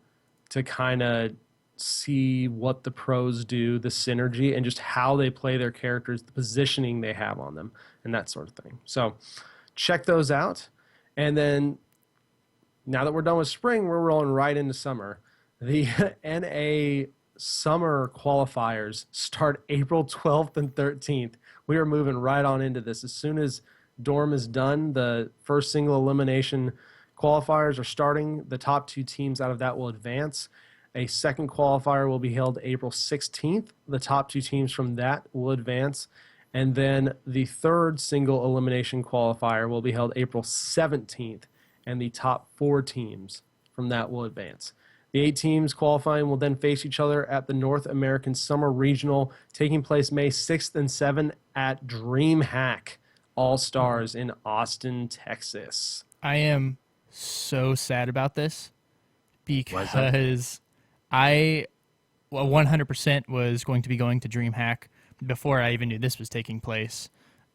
to kind of see what the pros do, the synergy, and just how they play their characters, the positioning they have on them, and that sort of thing. So check those out. And then now that we're done with spring, we're rolling right into summer. The NA summer qualifiers start April 12th and 13th. We are moving right on into this. As soon as Dorm is done, the first single elimination qualifiers are starting. The top 2 teams out of that will advance. A second qualifier will be held April 16th. The top 2 teams from that will advance. And then the third single elimination qualifier will be held April 17th. And the top 4 teams from that will advance. The 8 teams qualifying will then face each other at the North American Summer Regional, taking place May 6th and 7th at DreamHack All-Stars in Austin, Texas. I am so sad about this because I 100% was going to be going to DreamHack before I even knew this was taking place,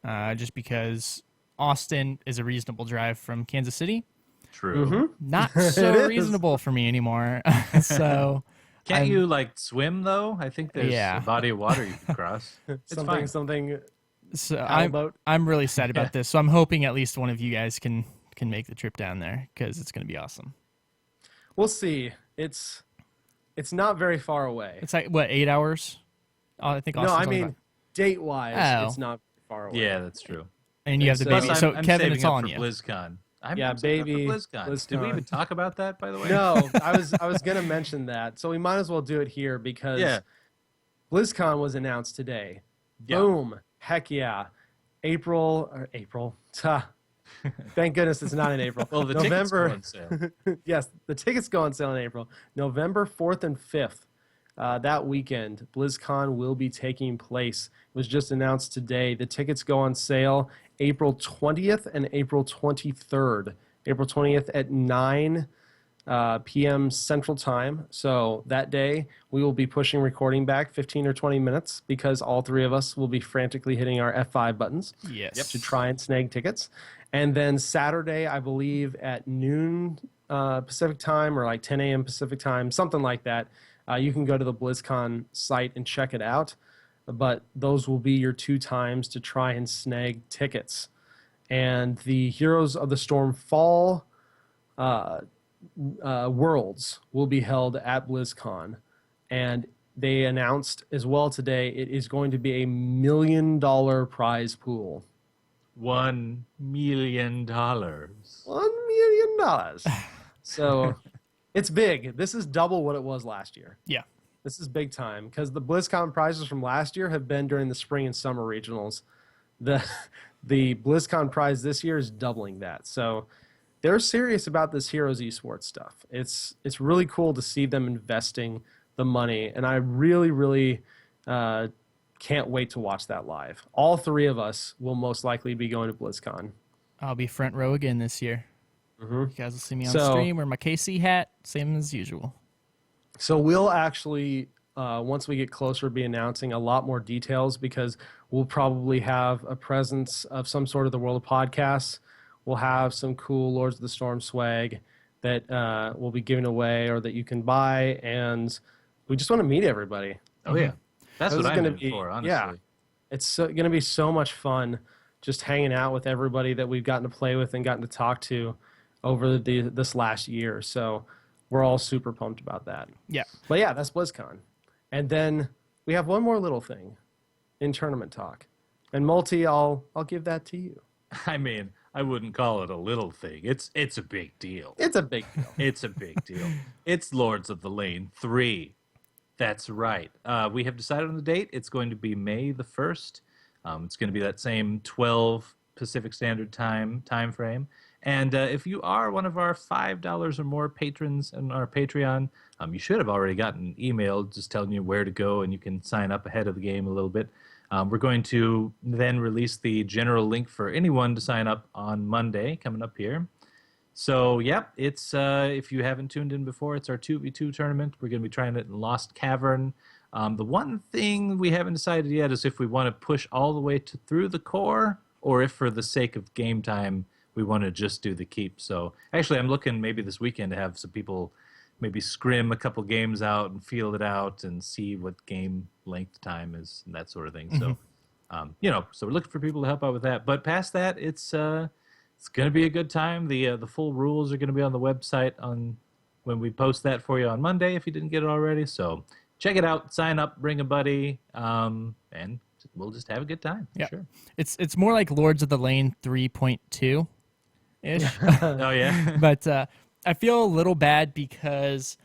just because Austin is a reasonable drive from Kansas City. True. Not so reasonable for me anymore. So Can't you swim though? I think there's a body of water you can cross. It's fine. Something. So Powerboat. I'm really sad about this. So I'm hoping at least one of you guys can make the trip down there because it's going to be awesome. We'll see. It's not very far away. It's like what, 8 hours? I think. No, Austin's I only mean about- date-wise, it's not far away. Yeah, that's true. and you have the Plus, baby. So I'm Kevin, saving it's up all on for you. BlizzCon. I'm Yeah, saving up for baby, BlizzCon. Did we BlizzCon. even talk about that, by the way? No, I was going to mention that. So we might as well do it here because BlizzCon was announced today. Yeah. Boom. Heck yeah. April. Thank goodness it's not in April. Well, the tickets go on sale. Yes, the tickets go on sale in April. November 4th and 5th, that weekend, BlizzCon will be taking place. It was just announced today. The tickets go on sale April 20th and April 23rd. April 20th at 9 p.m. Central Time. So that day, we will be pushing recording back 15 or 20 minutes because all 3 of us will be frantically hitting our F5 buttons to try and snag tickets. And then Saturday, I believe at noon Pacific time or 10 a.m. Pacific time, something like that, you can go to the BlizzCon site and check it out. But those will be your 2 times to try and snag tickets. And the Heroes of the Storm Fall Worlds will be held at BlizzCon. and they announced as well today it is going to be $1 million prize pool. $1 million. $1 million. So it's big. This is double what it was last year. Yeah. This is big time because the BlizzCon prizes from last year have been during the spring and summer regionals. The BlizzCon prize this year is doubling that. So they're serious about this Heroes Esports stuff. It's really cool to see them investing the money, and I really can't wait to watch that live. All three of us will most likely be going to BlizzCon. I'll be front row again this year. You guys will see me on So- stream, wear my KC hat, same as usual. So we'll actually, once we get closer, be announcing a lot more details because we'll probably have a presence of some sort of the World of Podcasts. We'll have some cool Lords of the Storm swag that we'll be giving away or that you can buy, and we just want to meet everybody. Oh yeah, that's This what is I'm gonna in for. Honestly, Yeah, it's going to be so much fun just hanging out with everybody that we've gotten to play with and gotten to talk to over this last year. So we're all super pumped about that. Yeah. But yeah, that's BlizzCon. And then we have one more little thing in tournament talk. And Multi, I'll give that to you. I mean, I wouldn't call it a little thing. It's a big deal. It's a big deal. It's a big deal. It's Lords of the Lane 3. That's right. We have decided on the date. It's going to be May the 1st. It's going to be that same 12 Pacific Standard Time frame. And if you are one of our $5 or more patrons on our Patreon, you should have already gotten an email just telling you where to go, and you can sign up ahead of the game a little bit. We're going to then release the general link for anyone to sign up on Monday, coming up here. So, yeah, it's if you haven't tuned in before, it's our 2v2 tournament. We're going to be trying it in Lost Cavern. The one thing we haven't decided yet is if we want to push all the way through the core, or if for the sake of game time, we want to just do the keep. So actually, I'm looking maybe this weekend to have some people maybe scrim a couple games out and feel it out and see what game length time is and that sort of thing. So, so we're looking for people to help out with that. But past that, it's going to be a good time. The full rules are going to be on the website on when we post that for you on Monday if you didn't get it already. So check it out, sign up, bring a buddy, and we'll just have a good time. Yeah. Sure. It's more like Lords of the Lane 3.2 ish. Oh yeah. But I feel a little bad because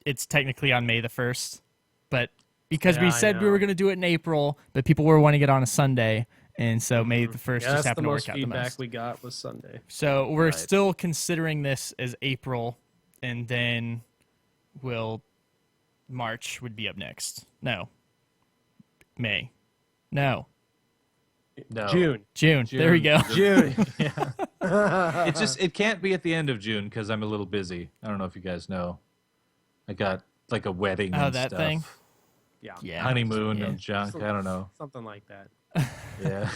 it's technically on May the 1st, but because Yeah, we I said we know. were going to do it in April, but people were wanting it on a Sunday, and so May the 1st Yeah, just that's the happened to most work out the feedback most. we got was Sunday. So we're Right. still considering this as April, and then March would be up next. No. May. No. No. June. June. There we go. June. It's just it can't be at the end of June because I'm a little busy. I don't know if you guys know. I got like a wedding Oh, and that stuff. thing? Yeah. Yeah. Honeymoon Yeah. and junk. I don't know. Something like that. Yeah.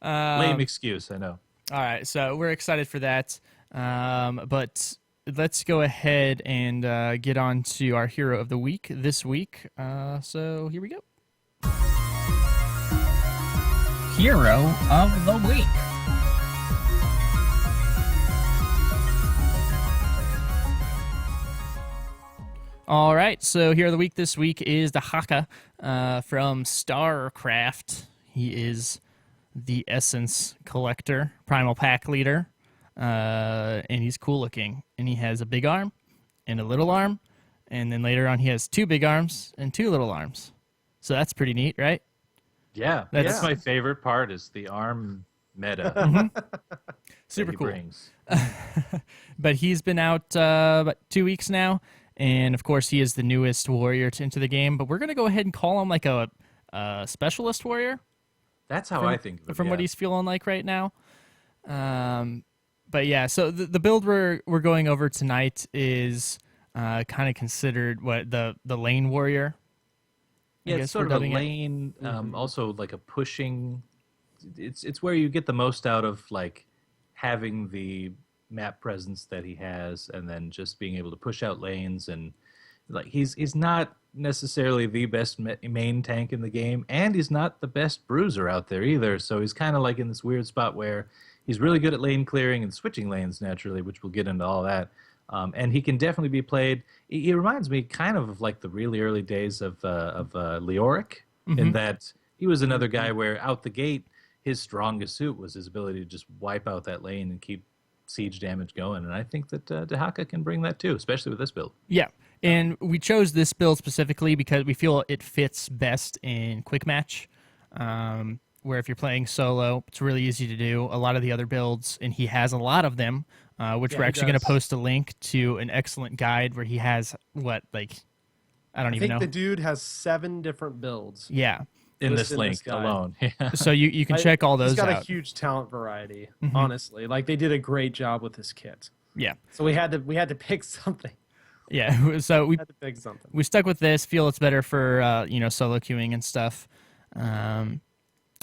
Um, Lame excuse, I know. All right, so we're excited for that. But let's go ahead and get on to our hero of the week this week. So here we go. Hero of the Week. All right, so hero of the week this week is the Haka from StarCraft. He is the Essence Collector, Primal Pack Leader, and he's cool looking. And he has a big arm and a little arm, and then later on he has 2 big arms and 2 little arms. So that's pretty neat, right? Yeah. That's- That's my favorite part is the arm meta. that Super he cool. brings. But he's been out about 2 weeks now, and of course he is the newest warrior into the game. But we're gonna go ahead and call him like a specialist warrior That's how I think of it. from what yeah. he's feeling like right now. But yeah, so the build we're going over tonight is kind of considered what the lane warrior. I Yeah, guess it's sort we're of a dubbing it. lane, also like a pushing. It's where you get the most out of like having the map presence that he has, and then just being able to push out lanes and like he's not necessarily the best main tank in the game, and he's not the best bruiser out there either. So he's kind of like in this weird spot where he's really good at lane clearing and switching lanes naturally, which we'll get into all that. And he can definitely be played. He reminds me kind of like the really early days of Leoric, in that he was another guy where out the gate, his strongest suit was his ability to just wipe out that lane and keep siege damage going. And I think that Dehaka can bring that too, especially with this build. Yeah. And we chose this build specifically because we feel it fits best in quick match, where if you're playing solo, it's really easy to do. A lot of the other builds, and he has a lot of them, which Yeah, we're he actually going to does. post a link to an excellent guide where he has I don't I even think know. the dude has 7 different builds. Yeah. In Listen this to link this guy. alone. Yeah. So you can check all those He's got out. a huge talent variety, honestly. Like they did a great job with this kit. Yeah. So we had to pick something. Yeah. So we Had to pick something. we stuck with this. Feel it's better for solo queuing and stuff. And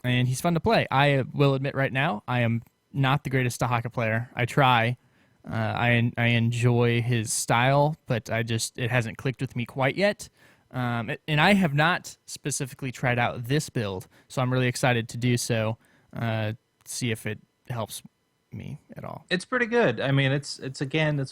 he's fun to play. I will admit right now, I am not the greatest Dehaka player. I try. I enjoy his style, but it hasn't clicked with me quite yet. And I have not specifically tried out this build, so I'm really excited to do so. See if it helps me at all. It's pretty good. I mean, it's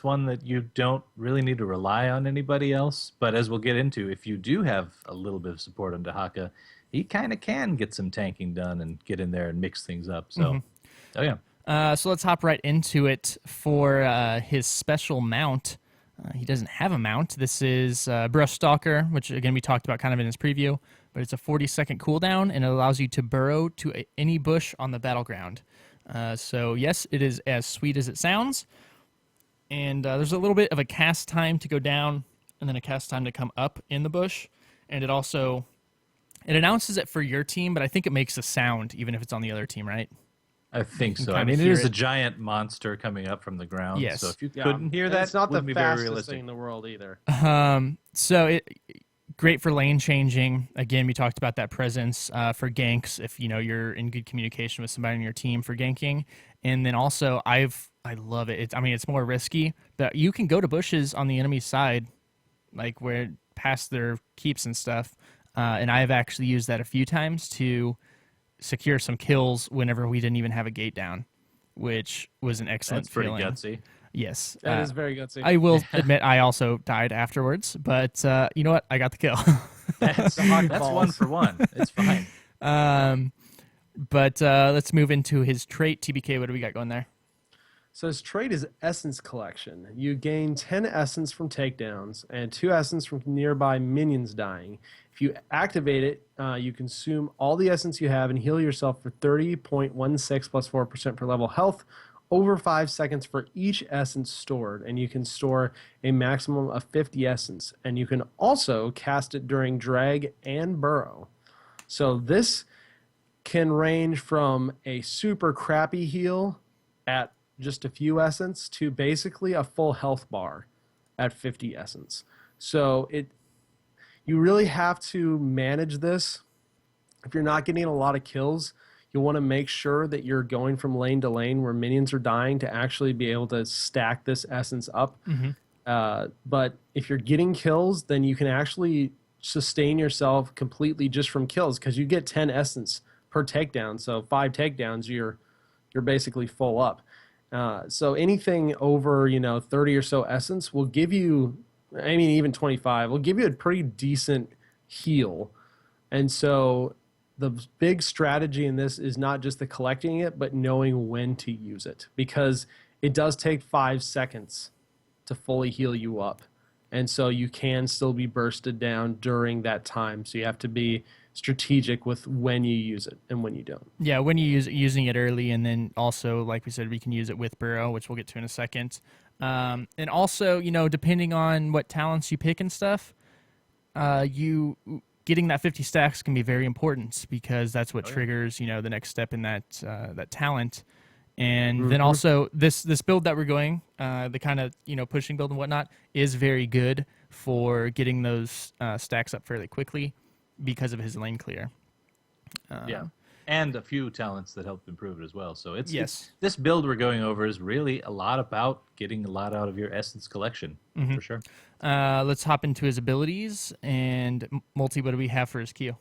one that you don't really need to rely on anybody else. But as we'll get into, if you do have a little bit of support on Dehaka, he kind of can get some tanking done and get in there and mix things up. So, oh yeah. So let's hop right into it for his special mount. He doesn't have a mount. This is Brush Stalker, which again we talked about kind of in his preview, but it's a 40-second cooldown and it allows you to burrow to any bush on the battleground. So yes, it is as sweet as it sounds. And there's a little bit of a cast time to go down and then a cast time to come up in the bush. And it announces it for your team, but I think it makes a sound even if it's on the other team, right? I think so. I kinda mean, it hear is a it. giant monster coming up from the ground. Yes. So if you Yeah. couldn't hear And that, it's not the wouldn't be very fastest realistic. thing in the world either. So great for lane changing. Again, we talked about that presence for ganks if you're in good communication with somebody on your team for ganking. And then also I love it. It's more risky, but you can go to bushes on the enemy side, like where past their keeps and stuff. And I've actually used that a few times to secure some kills whenever we didn't even have a gate down, which was an excellent That's pretty feeling. gutsy. Yes. That is very gutsy. I will admit I also died afterwards, but you know what? I got the kill. That's hot one balls. for one. It's fine. But let's move into his trait. TBK, what do we got going there? So his trait is Essence Collection. You gain 10 Essence from takedowns and 2 Essence from nearby minions dying. If you activate it, you consume all the Essence you have and heal yourself for 30.16 plus 4% per level health over 5 seconds for each Essence stored. And you can store a maximum of 50 Essence. And you can also cast it during drag and burrow. So this can range from a super crappy heal at just a few essence to basically a full health bar at 50 essence. So you really have to manage this. If you're not getting a lot of kills, you want to make sure that you're going from lane to lane where minions are dying to actually be able to stack this essence up. But if you're getting kills, then you can actually sustain yourself completely just from kills because you get 10 essence per takedown. So 5 takedowns, you're basically full up. So anything over 30 or so essence will give you, even 25 will give you a pretty decent heal. And so the big strategy in this is not just the collecting it, but knowing when to use it, because it does take 5 seconds to fully heal you up. And so you can still be bursted down during that time. So you have to be strategic with when you use it and when you don't. Yeah, when you using it early, and then also, like we said, we can use it with burrow, which we'll get to in a second. And also, depending on what talents you pick and stuff, you getting that 50 stacks can be very important because that's what triggers, the next step in that talent. And then also this build that we're going, the kind of pushing build and whatnot, is very good for getting those stacks up fairly quickly because of his lane clear. Yeah. And a few talents that help improve it as well. So Yes. this build we're going over is really a lot about getting a lot out of your essence collection, for sure. Let's hop into his abilities, and Multi, what do we have for his Q?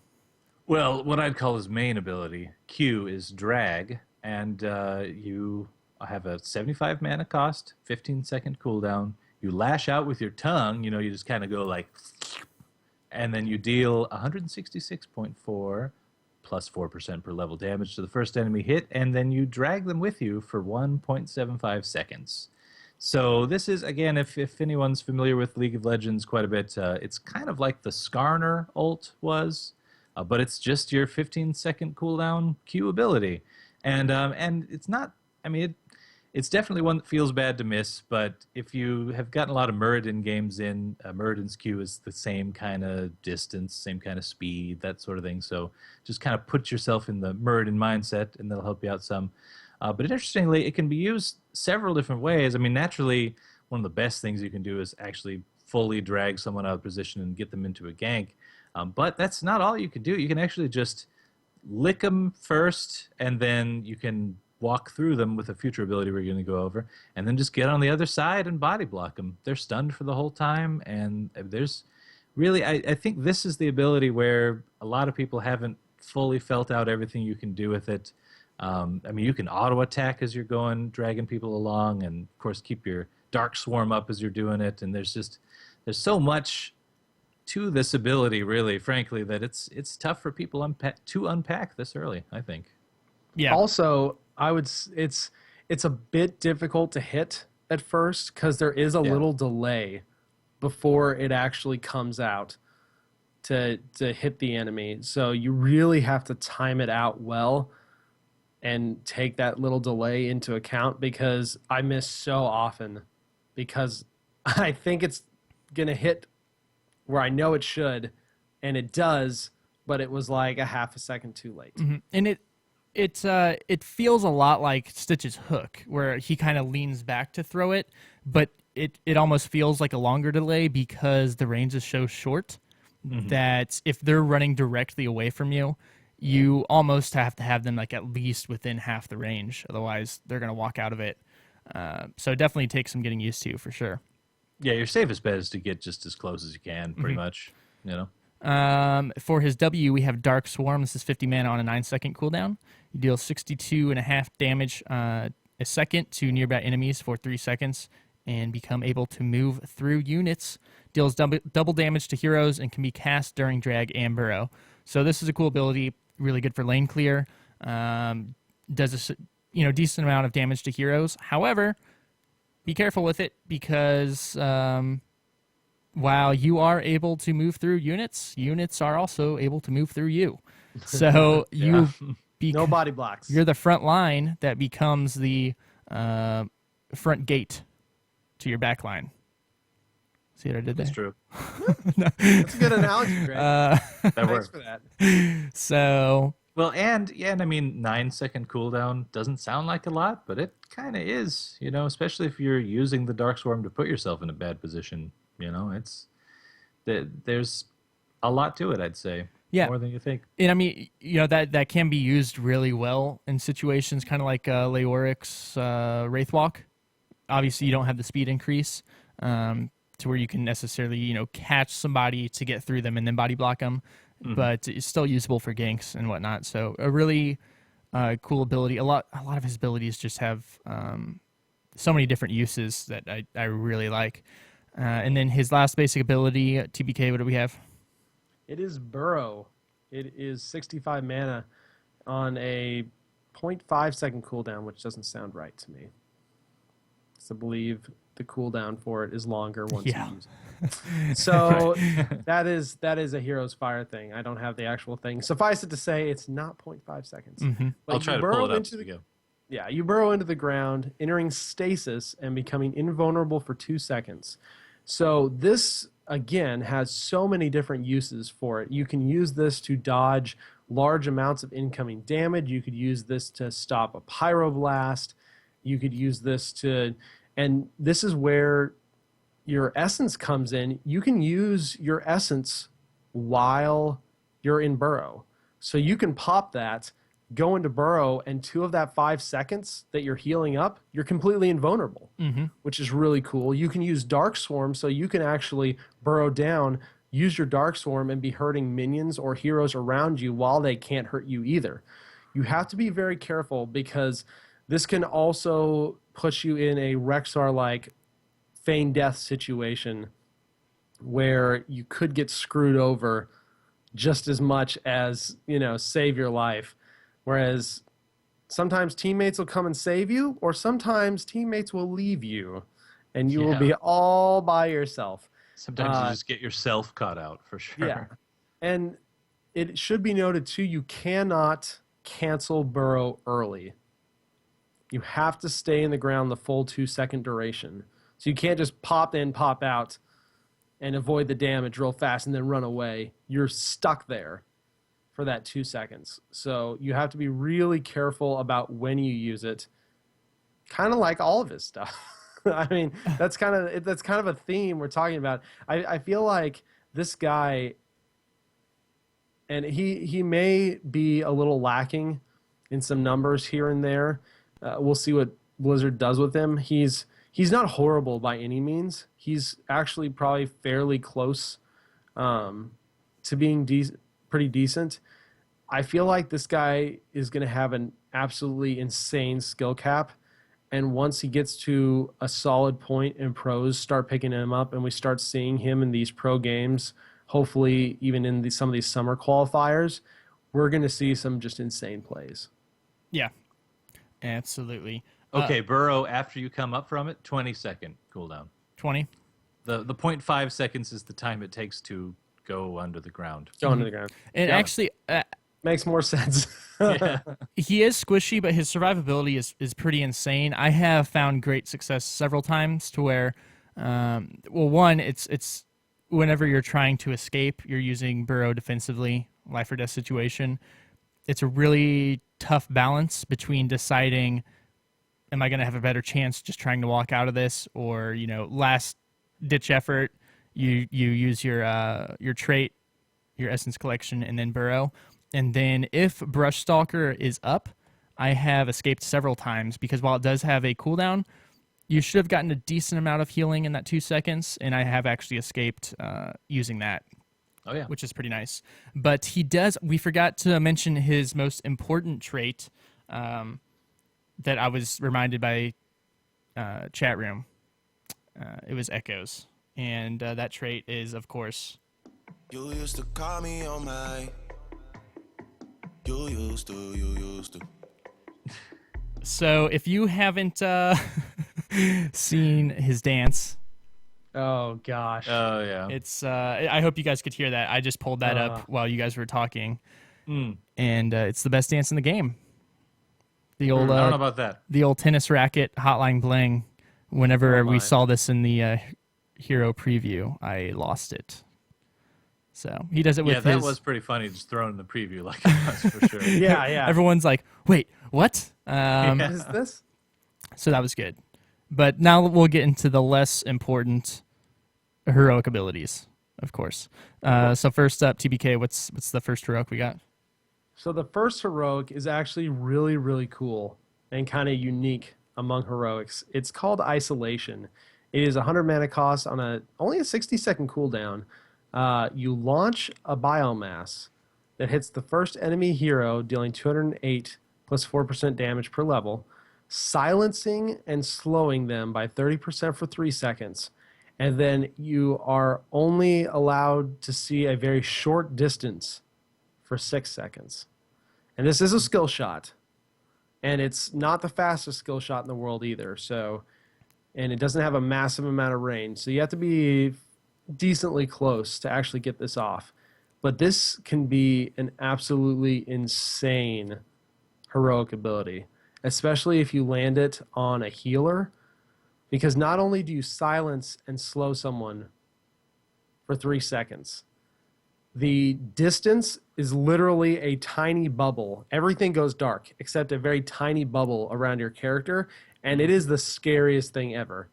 Well, what I'd call his main ability, Q, is drag, and you have a 75 mana cost, 15-second cooldown. you lash out with your tongue. You just kind of go like, and then you deal 166.4 plus 4% per level damage to the first enemy hit, and then you drag them with you for 1.75 seconds. So this is, again, if anyone's familiar with League of Legends quite a bit, it's kind of like the Skarner ult was, but it's just your 15-second cooldown Q ability. And it's not, I mean, it's definitely one that feels bad to miss, but if you have gotten a lot of Muradin games in, Muradin's Q is the same kind of distance, same kind of speed, that sort of thing. So just kind of put yourself in the Muradin mindset, and that'll help you out some. But interestingly, it can be used several different ways. I mean, naturally, one of the best things you can do is actually fully drag someone out of position and get them into a gank. But that's not all you can do. You can actually just lick them first, and then you can walk through them with a future ability we're going to go over, and then just get on the other side and body block them. They're stunned for the whole time, and there's really, I think this is the ability where a lot of people haven't fully felt out everything you can do with it. I mean, you can auto attack as you're going, dragging people along, and of course keep your Dark Swarm up as you're doing it. And there's so much to this ability, really, frankly, that it's tough for people to unpack this early, I think. Yeah. Also, it's a bit difficult to hit at first because there is a little delay before it actually comes out to hit the enemy. So you really have to time it out well and take that little delay into account, because I miss so often because I think it's going to hit where I know it should, and it does, but it was like a half a second too late. Mm-hmm. And it feels a lot like Stitch's hook, where he kind of leans back to throw it, but it almost feels like a longer delay because the range is so short that if they're running directly away from you, you almost have to have them like at least within half the range. Otherwise, they're going to walk out of it. So it definitely takes some getting used to, for sure. Yeah, your safest bet is to get just as close as you can, pretty much, For his W, we have Dark Swarm. This is 50 mana on a 9-second cooldown. You deal 62.5 damage a second to nearby enemies for 3 seconds and become able to move through units. Deals double damage to heroes and can be cast during drag and burrow. So this is a cool ability, really good for lane clear. Does a decent amount of damage to heroes. However, be careful with it because while you are able to move through units are also able to move through you. So No body blocks. You're the front line that becomes the front gate to your back line. See what I did there? That's true. That's a good analogy, Greg. That Thanks works. for that. So Well, and I mean, 9-second cooldown doesn't sound like a lot, but it kind of is, especially if you're using the Dark Swarm to put yourself in a bad position. There's a lot to it, I'd say. Yeah. More than you think. And I mean, that can be used really well in situations kind of like Leoric's Wraithwalk. Obviously, you don't have the speed increase to where you can necessarily, catch somebody to get through them and then body block them. But it's still usable for ganks and whatnot. So a really cool ability. A lot of his abilities just have so many different uses that I really like. And then his last basic ability, TBK, what do we have? It is Burrow. It is 65 mana on a 0.5 second cooldown, which doesn't sound right to me. So I believe the cooldown for it is longer once you use it. So that is a Heroes Fire thing. I don't have the actual thing. Suffice it to say, it's not 0.5 seconds. But I'll try you to pull burrow it up into as we go. Yeah, you burrow into the ground, entering stasis and becoming invulnerable for 2 seconds. So this, again, has so many different uses for it. You can use this to dodge large amounts of incoming damage. You could use this to stop a pyroblast. You could use this to... And this is where your essence comes in. You can use your essence while you're in burrow. So you can pop that, go into burrow, and 2 of that 5 seconds that you're healing up, you're completely invulnerable, which is really cool. You can use Dark Swarm, so you can actually burrow down, use your Dark Swarm, and be hurting minions or heroes around you while they can't hurt you either. You have to be very careful because this can also put you in a Rexar-like feign death situation where you could get screwed over just as much as, save your life. Whereas sometimes teammates will come and save you, or sometimes teammates will leave you, and you will be all by yourself. Sometimes you just get yourself caught out, for sure. Yeah. And it should be noted, too, you cannot cancel burrow early. You have to stay in the ground the full 2-second duration. So you can't just pop in, pop out, and avoid the damage real fast and then run away. You're stuck there for that 2 seconds. So you have to be really careful about when you use it. Kind of like all of his stuff. I mean, that's kind of a theme we're talking about. I feel like this guy, and he may be a little lacking in some numbers here and there. We'll see what Blizzard does with him. He's not horrible by any means. He's actually probably fairly close to being pretty decent. I feel like this guy is going to have an absolutely insane skill cap. And once he gets to a solid point and pros start picking him up and we start seeing him in these pro games, hopefully even in some of these summer qualifiers, we're going to see some just insane plays. Yeah, absolutely. Okay, burrow, after you come up from it, 20-second cooldown. 20? The 0.5 seconds is the time it takes to go under the ground. Go under the ground. And actually... makes more sense. Yeah. He is squishy, but his survivability is pretty insane. I have found great success several times to where, one, it's whenever you're trying to escape, you're using burrow defensively, life or death situation. It's a really tough balance between deciding, am I going to have a better chance just trying to walk out of this, or last ditch effort, you use your trait, your essence collection, and then burrow. And then if Brush Stalker is up, I have escaped several times because while it does have a cooldown, you should have gotten a decent amount of healing in that 2 seconds, and I have actually escaped using that. Oh, yeah. Which is pretty nice. But we forgot to mention his most important trait that I was reminded by chat room. It was Echoes. And that trait is, of course... You used to call me on my... You used to. So if you haven't seen his dance... Oh, gosh. Oh, yeah. It's. I hope you guys could hear that. I just pulled that up while you guys were talking. And it's the best dance in the game. The old, I don't know about that. The old tennis racket hotline bling. Whenever we saw this in the hero preview, I lost it. So he does it with that was pretty funny, just throwing in the preview like it was, for sure. Yeah. Everyone's like, wait, what? What is this? So that was good. But now we'll get into the less important heroic abilities, of course. So first up, TBK, what's the first heroic we got? So the first heroic is actually really, really cool and kind of unique among heroics. It's called Isolation. It is 100 mana cost on only a 60-second cooldown. You launch a biomass that hits the first enemy hero, dealing 208 plus 4% damage per level, silencing and slowing them by 30% for 3 seconds. And then you are only allowed to see a very short distance for 6 seconds. And this is a skill shot. And it's not the fastest skill shot in the world either. And it doesn't have a massive amount of range. So you have to be decently close to actually get this off. But this can be an absolutely insane heroic ability, especially if you land it on a healer, because not only do you silence and slow someone for 3 seconds, the distance is literally a tiny bubble. Everything goes dark except a very tiny bubble around your character, and it is the scariest thing ever.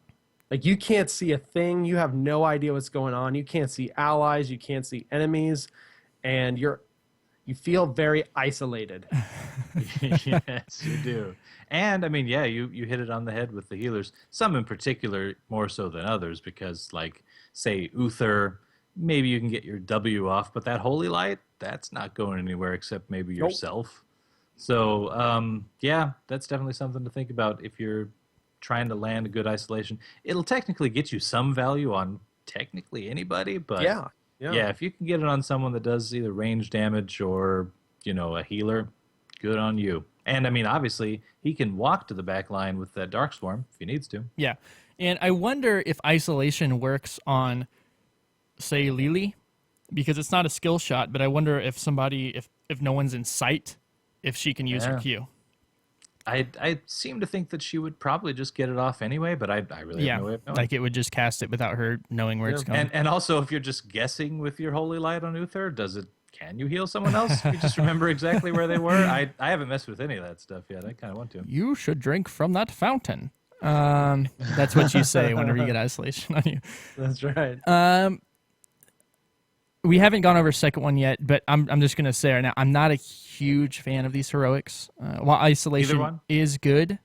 Like, you can't see a thing. You have no idea what's going on. You can't see allies. You can't see enemies. And you feel very isolated. Yes, you do. And, I mean, yeah, you hit it on the head with the healers. Some in particular more so than others because, like, say, Uther, maybe you can get your W off, but that Holy Light, that's not going anywhere except maybe yourself. So, yeah, that's definitely something to think about if you're trying to land a good isolation. It'll technically get you some value on technically anybody, but Yeah. yeah, if you can get it on someone that does either range damage or, a healer, good on you. And I mean, obviously, he can walk to the back line with that Darkstorm if he needs to. Yeah. And I wonder if isolation works on, say, Lily, because it's not a skill shot, but I wonder if somebody, if no one's in sight, if she can use her Yeah. Q. I seem to think that she would probably just get it off anyway, but I really Yeah. have no way of knowing. Like it would just cast it without her knowing where it's going. And also, if you're just guessing with your Holy Light on Uther, can you heal someone else? If you just remember exactly where they were? I haven't messed with any of that stuff yet. I kind of want to. You should drink from that fountain. That's what you say whenever you get isolation on you. That's right. We haven't gone over second one yet, but I'm just gonna say right now, I'm not a huge fan of these heroics. While isolation one? is good,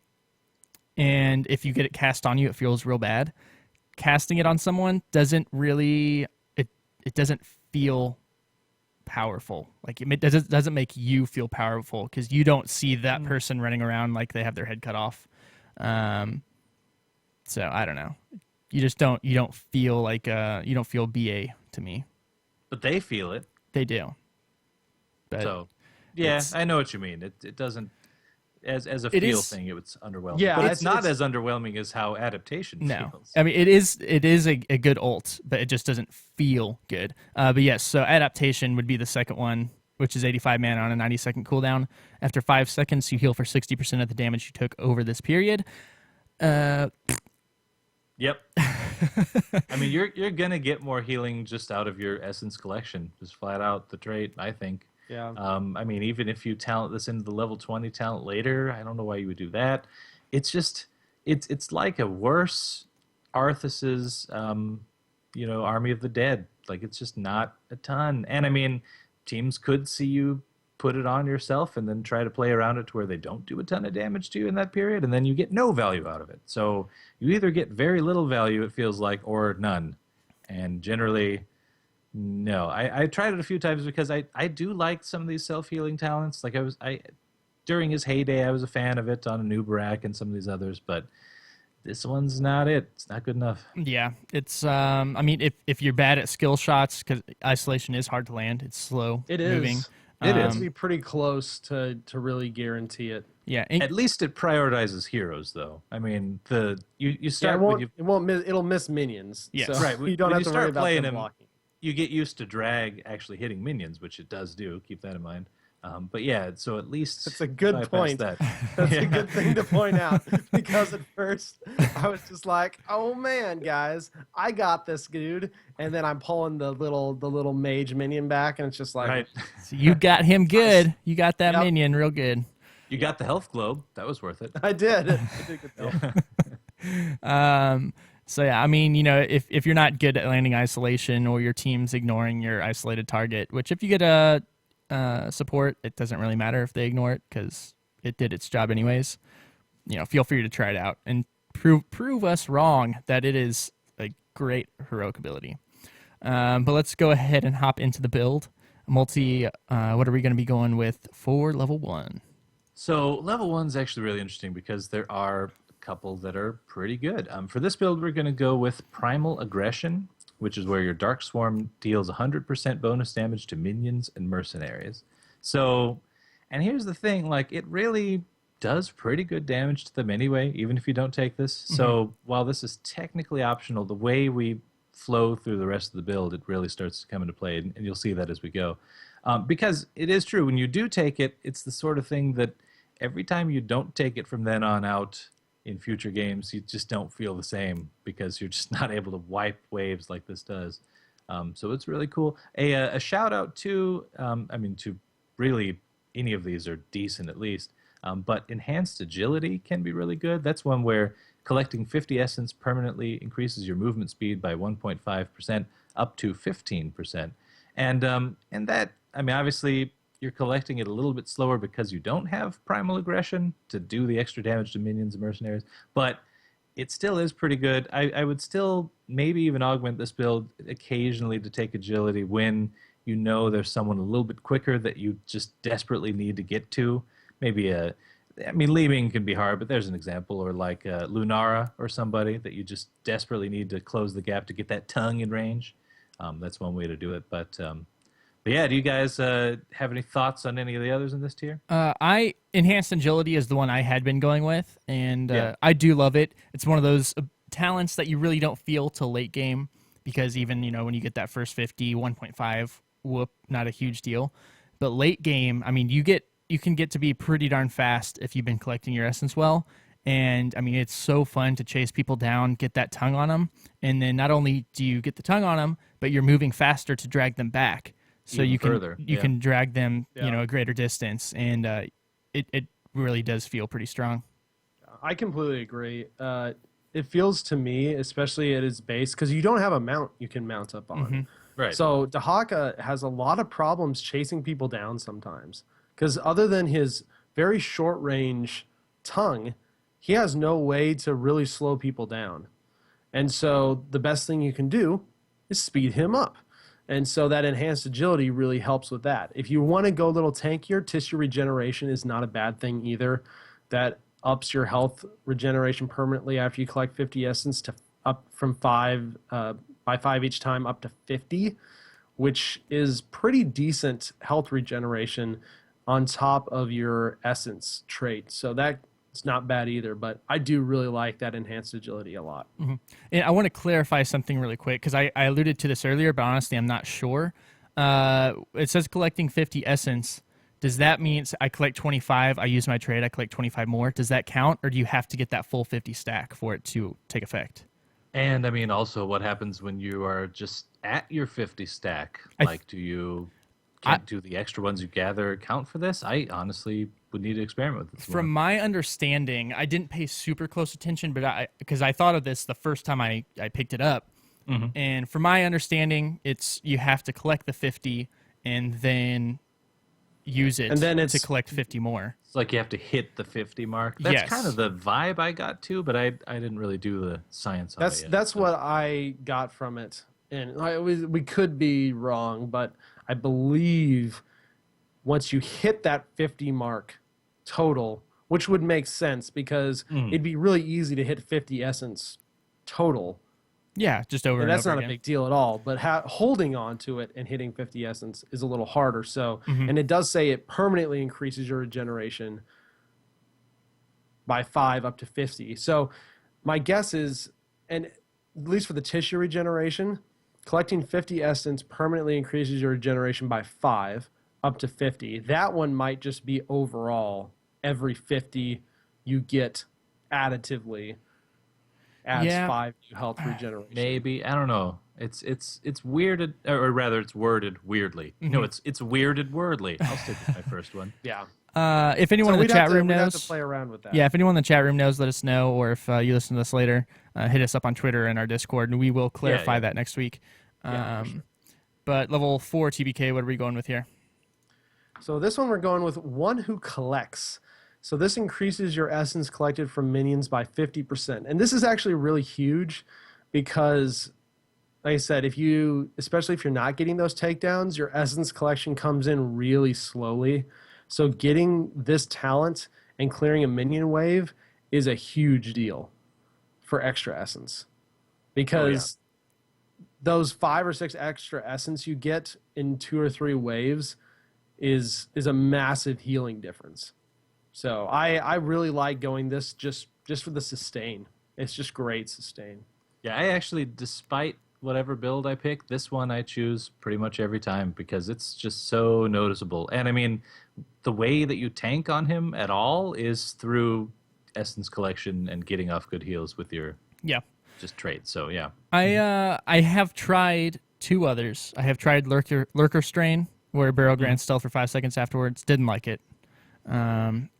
and if you get it cast on you, it feels real bad. Casting it on someone doesn't really it doesn't feel powerful. Like it doesn't make you feel powerful because you don't see that person running around like they have their head cut off. So I don't know. You just don't feel like you don't feel BA to me. But they feel it. They do. But So, yeah, it's- I know what you mean. It doesn't, as a It feel is- thing, it was underwhelming. Yeah, but it's- it's not it's- as underwhelming as how adaptation no, feels. I mean it is a good ult, but it just doesn't feel good. But yes, so adaptation would be the second one, which is 85 mana on a 90-second cooldown. After 5 seconds, you heal for 60% of the damage you took over this period. Yep. I mean, you're gonna get more healing just out of your essence collection, just flat out the trait. I think. Yeah. I mean, even if you talent this into the level 20 talent later, I don't know why you would do that. It's just, it's like a worse Arthas's, Army of the Dead. Like, it's just not a ton. And I mean, teams could see you put it on yourself and then try to play around it to where they don't do a ton of damage to you in that period, and then you get no value out of it. So you either get very little value, it feels like, or none. And generally, no. I tried it a few times because I do like some of these self-healing talents. Like during his heyday, I was a fan of it on Anubarak and some of these others, but this one's not it. It's not good enough. Yeah, it's I mean if you're bad at skill shots, because isolation is hard to land, it's slow It is. moving. It has to be pretty close to really guarantee it. Yeah, and- At least it prioritizes heroes, though. I mean, you Yeah, start with it won't miss. It'll miss minions. Yes. so Right, You don't when have you to worry start about playing them him, blocking. you get used to drag actually hitting minions, which it does do. Keep that in mind. But yeah, so at least That's a good bypass point. That. That's Yeah. a good thing to point out because at first I was just like, "Oh man, guys, I got this, dude," and then I'm pulling the little mage minion back, and it's just like, Right. so you got him good. You got that Yep. minion real good. You got the health globe. That was worth it. I did. I did get that. So yeah, I mean, if you're not good at landing isolation or your team's ignoring your isolated target, which if you get a support, it doesn't really matter if they ignore it because it did its job anyways. Feel free to try it out and prove us wrong that it is a great heroic ability. But let's go ahead and hop into the build. What are we going to be going with for level 1? So level 1's actually really interesting because there are a couple that are pretty good. For this build, we're going to go with Primal Aggression, which is where your Dark Swarm deals 100% bonus damage to minions and mercenaries. So, and here's the thing, like, it really does pretty good damage to them anyway, even if you don't take this. So while this is technically optional, the way we flow through the rest of the build, it really starts to come into play, and you'll see that as we go. Because it is true, when you do take it, it's the sort of thing that every time you don't take it from then on out in future games, you just don't feel the same because you're just not able to wipe waves like this does. So it's really cool. A shout out to, to really any of these are decent at least, but Enhanced Agility can be really good. That's one where collecting 50 essence permanently increases your movement speed by 1.5% up to 15%. And that, obviously, you're collecting it a little bit slower because you don't have Primal Aggression to do the extra damage to minions and mercenaries, but it still is pretty good. I would still maybe even augment this build occasionally to take Agility when you know there's someone a little bit quicker that you just desperately need to get to. Maybe I mean, leaving can be hard, but there's an example, or like Lunara or somebody that you just desperately need to close the gap to get that tongue in range. That's one way to do it. But yeah, do you guys have any thoughts on any of the others in this tier? I enhanced agility is the one I had been going with, and Yeah. I do love it. It's one of those talents that you really don't feel till late game, because even when you get that first 50, 1.5, whoop, not a huge deal. But late game, I mean, you can get to be pretty darn fast if you've been collecting your essence well. And I mean, it's so fun to chase people down, get that tongue on them, and then not only do you get the tongue on them, but you're moving faster to drag them back. So Even you can further, you yeah. can drag them Yeah. a greater distance, and it really does feel pretty strong. I completely agree. It feels to me, especially at its base, because you don't have a mount you can mount up on. Right. So Dahaka has a lot of problems chasing people down sometimes, because other than his very short range tongue, he has no way to really slow people down. And so the best thing you can do is speed him up. And so that enhanced agility really helps with that. If you want to go a little tankier, tissue regeneration is not a bad thing either. That ups your health regeneration permanently after you collect 50 essence to up from 5 by 5 each time up to 50, which is pretty decent health regeneration on top of your essence trait. So that's not bad either, but I do really like that enhanced agility a lot. And I want to clarify something really quick, because I alluded to this earlier, but honestly, I'm not sure. It says collecting 50 essence. Does that mean I collect 25, I use my trade, I collect 25 more? Does that count, or do you have to get that full 50 stack for it to take effect? And I mean, also, what happens when you are just at your 50 stack? Do the extra ones you gather count for this? I honestly would need to experiment with this. From my understanding, I didn't pay super close attention, but because I thought of this the first time I picked it up. And from my understanding, it's you have to collect the 50 and then use it And then to collect 50 more. It's like you have to hit the 50 mark. That's Yes. kind of the vibe I got too, but I didn't really do the science on it yet. That's what I got from it, and we could be wrong, but I believe once you hit that 50 mark total, which would make sense because it'd be really easy to hit 50 essence total, Yeah, just over and and that's over not again. a big deal at all. But holding on to it and hitting 50 essence is a little harder. So, and it does say it permanently increases your regeneration by 5 up to 50. So, my guess is, and at least for the tissue regeneration, collecting 50 essence permanently increases your regeneration by 5 up to 50. That one might just be overall every 50 you get additively adds Yeah. 5 to health regeneration. Maybe, I don't know. It's weirded, or rather, it's worded weirdly. No, it's weirded wordly. I'll stick with my first one. Yeah. If anyone in the we'd chat have to, room we'd have knows, to play around with that. yeah, if anyone in the chat room knows, let us know. Or if you listen to this later, hit us up on Twitter and our Discord, and we will clarify yeah. that next week. Yeah, for sure. But level 4 TBK, what are we going with here? So this one we're going with one who collects. So this increases your essence collected from minions by 50%. And this is actually really huge because, like I said, especially if you're not getting those takedowns, your essence collection comes in really slowly. So getting this talent and clearing a minion wave is a huge deal for extra essence. Because those 5 or 6 extra essence you get in 2 or 3 waves is a massive healing difference. So I really like going this just for the sustain. It's just great sustain. Yeah, I actually, despite whatever build I pick, this one I choose pretty much every time because it's just so noticeable. And I mean, the way that you tank on him at all is through essence collection and getting off good heals with your Yeah. just traits. So yeah. I have tried 2 others. I have tried Lurker Strain, where Barrel grants stealth for 5 seconds afterwards. Didn't like it.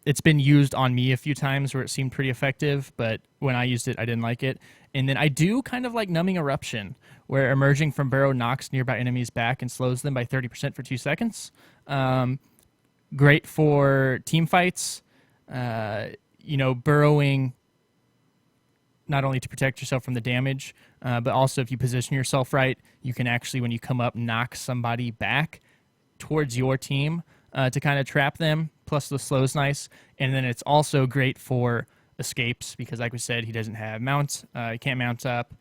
It's been used on me a few times where it seemed pretty effective, but when I used it, I didn't like it. And then I do kind of like Numbing Eruption, where emerging from Barrow knocks nearby enemies back and slows them by 30% for 2 seconds. Great for team fights. Burrowing not only to protect yourself from the damage, but also if you position yourself right, you can actually, when you come up, knock somebody back towards your team to kind of trap them. plus the slow is nice. And then it's also great for escapes because, like we said, he doesn't have mount. He can't mount up.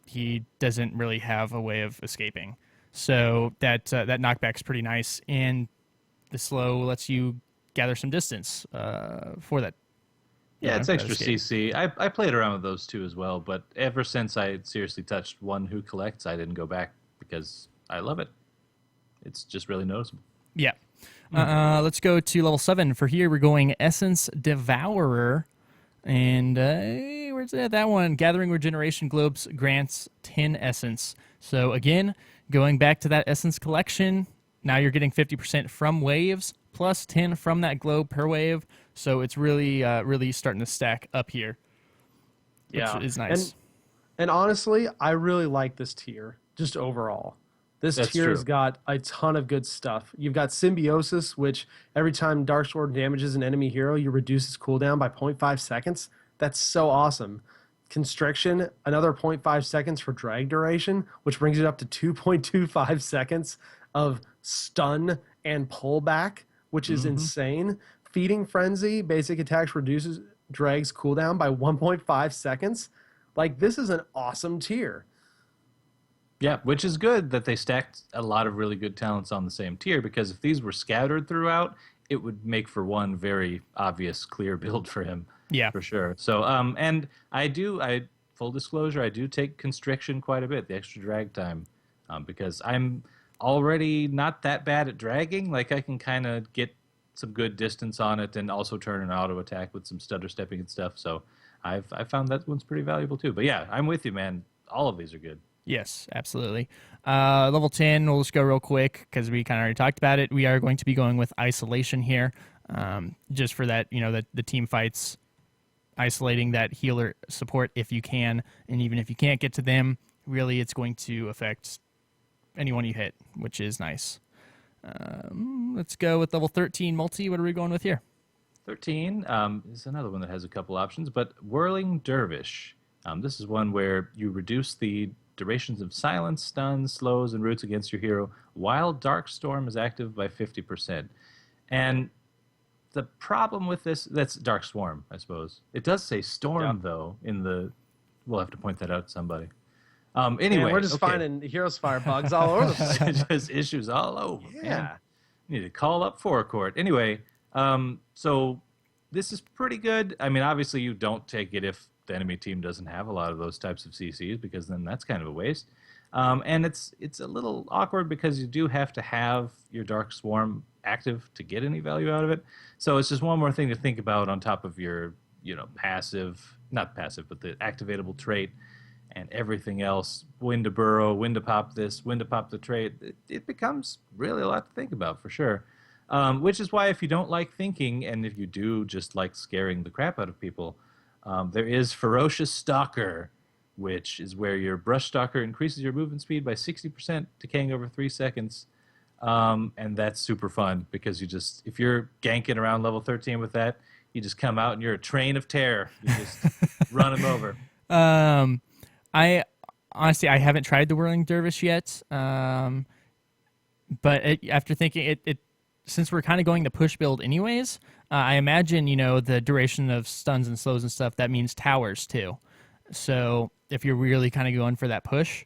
He doesn't really have a way of escaping. So that knockback's pretty nice. And the slow lets you gather some distance for that. Yeah, it's extra escape. CC. I played around with those too as well, but ever since I seriously touched One Who Collects, I didn't go back because I love it. It's just really noticeable. Yeah. Let's go to level 7. For here, we're going Essence Devourer. And where's that one? Gathering Regeneration Globes grants 10 Essence. So again, going back to that Essence collection, now you're getting 50% from waves, plus 10 from that globe per wave. So it's really, really starting to stack up here, which is nice. And honestly, I really like this tier, just overall. This That's tier's true. got a ton of good stuff. You've got Symbiosis, which every time Darksword damages an enemy hero, you reduce his cooldown by 0.5 seconds. That's so awesome. Constriction, another 0.5 seconds for drag duration, which brings it up to 2.25 seconds of stun and pullback, which is insane. Feeding Frenzy, basic attacks reduces drag's cooldown by 1.5 seconds. Like, this is an awesome tier. Yeah, which is good that they stacked a lot of really good talents on the same tier, because if these were scattered throughout, it would make for one very obvious, clear build for him. Yeah. For sure. So, and full disclosure, I do take Constriction quite a bit, the extra drag time, because I'm already not that bad at dragging. Like, I can kind of get some good distance on it and also turn an auto attack with some stutter stepping and stuff. So I found that one's pretty valuable too. But yeah, I'm with you, man. All of these are good. Yes, absolutely. Level 10, we'll just go real quick because we kind of already talked about it. We are going to be going with Isolation here, just for that, the team fights, isolating that healer support if you can. And even if you can't get to them, really it's going to affect anyone you hit, which is nice. Let's go with level 13 multi. What are we going with here? 13 is another one that has a couple options, but Whirling Dervish. This is one where you reduce the durations of silence, stuns, slows, and roots against your hero while Dark Storm is active by 50%. And the problem with this, that's Dark Swarm, I suppose. It does say Storm, though, in the... We'll have to point that out to somebody. Anyway, Man, we're just finding Heroes Fire bugs all over the place. just issues all over, Yeah. man. You need to call up Forecourt. Anyway, so this is pretty good. I mean, obviously you don't take it if the enemy team doesn't have a lot of those types of CCs, because then that's kind of a waste. And it's a little awkward because you do have to have your Dark Swarm active to get any value out of it. So it's just one more thing to think about on top of your, passive, not passive, but the activatable trait and everything else. When to burrow, when to pop this, when to pop the trait. It becomes really a lot to think about for sure. Which is why if you don't like thinking, and if you do just like scaring the crap out of people, there is Ferocious Stalker, which is where your Brush Stalker increases your movement speed by 60%, decaying over 3 seconds. And that's super fun because if you're ganking around level 13 with that, you just come out and you're a train of terror. You just run them over. I honestly, I haven't tried the Whirling Dervish yet. But after thinking it, since we're kind of going to push build anyways, I imagine, the duration of stuns and slows and stuff, that means towers too. So if you're really kind of going for that push,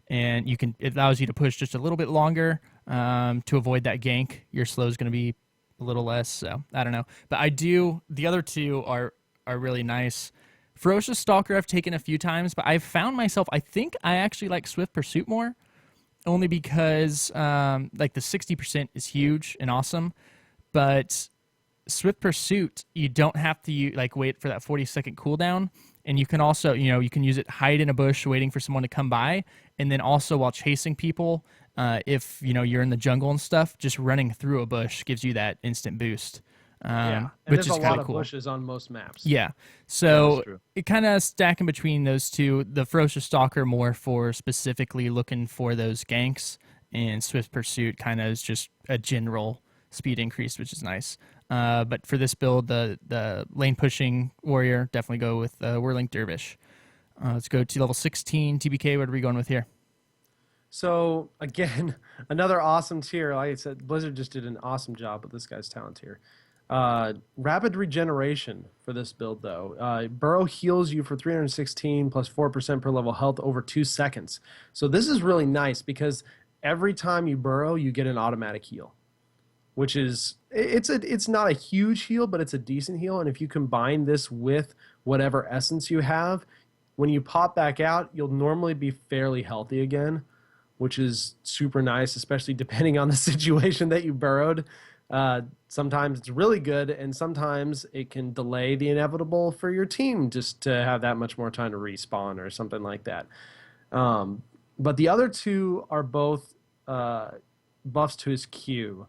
and it allows you to push just a little bit longer to avoid that gank, your slow is going to be a little less. So I don't know. But the other two are really nice. Ferocious Stalker I've taken a few times, but I've found myself, I think I actually like Swift Pursuit more, only because the 60% is huge and awesome, but Swift Pursuit, you don't have to wait for that 40-second cooldown, and you can also, you can use it, hide in a bush waiting for someone to come by, and then also while chasing people, if you're in the jungle and stuff, just running through a bush gives you that instant boost. And Which there's is a kind lot of of cool. bushes on most maps. Yeah, so that's true. it kind of stacking between those two. The Ferocious Stalker more for specifically looking for those ganks, and Swift Pursuit kind of is just a general speed increase, which is nice. But for this build, the lane pushing warrior, definitely go with Whirling Dervish. Let's go to level 16 TBK. What are we going with here? So again, another awesome tier. Like I said, Blizzard just did an awesome job with this guy's talent tier. Rapid regeneration for this build, though. Burrow heals you for 316 plus 4% per level health over 2 seconds. So this is really nice because every time you burrow, you get an automatic heal, which is it's not a huge heal, but it's a decent heal. And if you combine this with whatever essence you have, when you pop back out, you'll normally be fairly healthy again, which is super nice, especially depending on the situation that you burrowed. Sometimes it's really good, and sometimes it can delay the inevitable for your team just to have that much more time to respawn or something like that. But the other two are both buffs to his Q.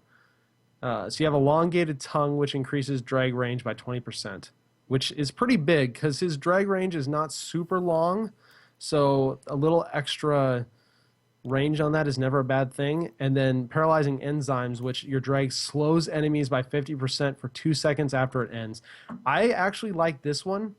So you have elongated tongue, which increases drag range by 20%, which is pretty big because his drag range is not super long. So a little extra range on that is never a bad thing. And then paralyzing enzymes, which your drag slows enemies by 50% for 2 seconds after it ends. I actually like this one.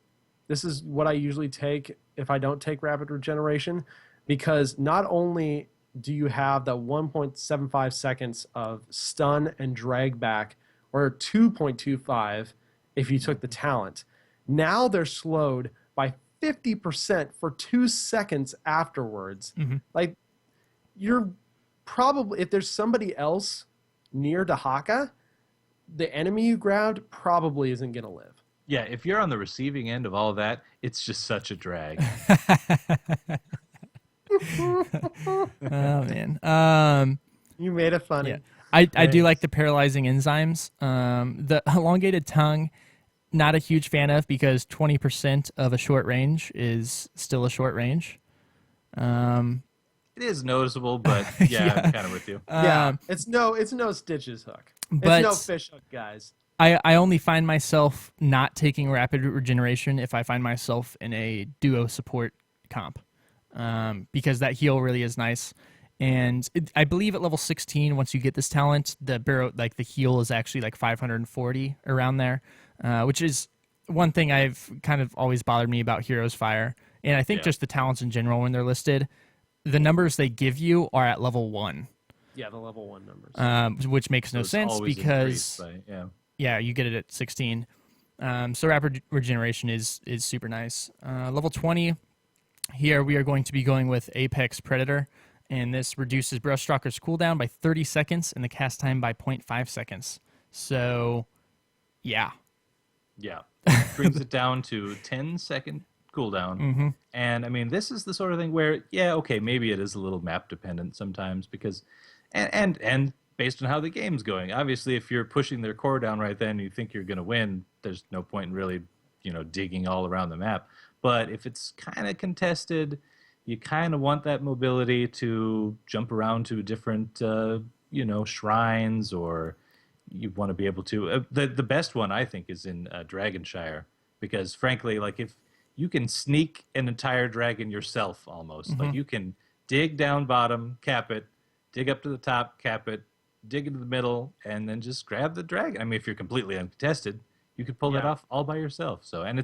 This is what I usually take if I don't take rapid regeneration, because not only do you have the 1.75 seconds of stun and drag back, or 2.25 if you took the talent, now they're slowed by 50% for 2 seconds afterwards. Like, you're probably, if there's somebody else near Dahaka, the enemy you grabbed probably isn't going to live. Yeah, if you're on the receiving end of all of that, it's just such a drag. Oh man. You made it funny. Yeah. I do like the paralyzing enzymes. The elongated tongue, not a huge fan of, because 20% of a short range is still a short range. It is noticeable, but yeah, I'm kind of with you. Yeah, it's no Stitches hook. But it's no fish hook, guys. I only find myself not taking rapid regeneration if I find myself in a duo support comp, because that heal really is nice. And I believe at level 16, once you get this talent, the barrow, like the heal is actually like 540 around there, which is one thing I've kind of always bothered me about Heroes Fire. And I think just the talents in general, when they're listed, the numbers they give you are at level 1. Yeah, the level 1 numbers. Which makes no It's sense always because increased by, you get it at 16. So rapid regeneration is super nice. Level 20, here we are going to be going with Apex Predator, and this reduces Brushstalker's cooldown by 30 seconds and the cast time by 0.5 seconds. So, yeah. Yeah. Brings it down to 10-second cooldown. And I mean, this is the sort of thing where, maybe it is a little map dependent sometimes, because and based on how the game's going. Obviously, if you're pushing their core down right then and you think you're going to win, there's no point in really, digging all around the map. But if it's kind of contested, you kind of want that mobility to jump around to different, shrines, or you want to be able to. The best one, I think, is in Dragonshire, because frankly, like, if you can sneak an entire dragon yourself almost. Like, you can dig down bottom, cap it, dig up to the top, cap it, dig into the middle, and then just grab the dragon. I mean, if you're completely uncontested, you could pull that off all by yourself. So, and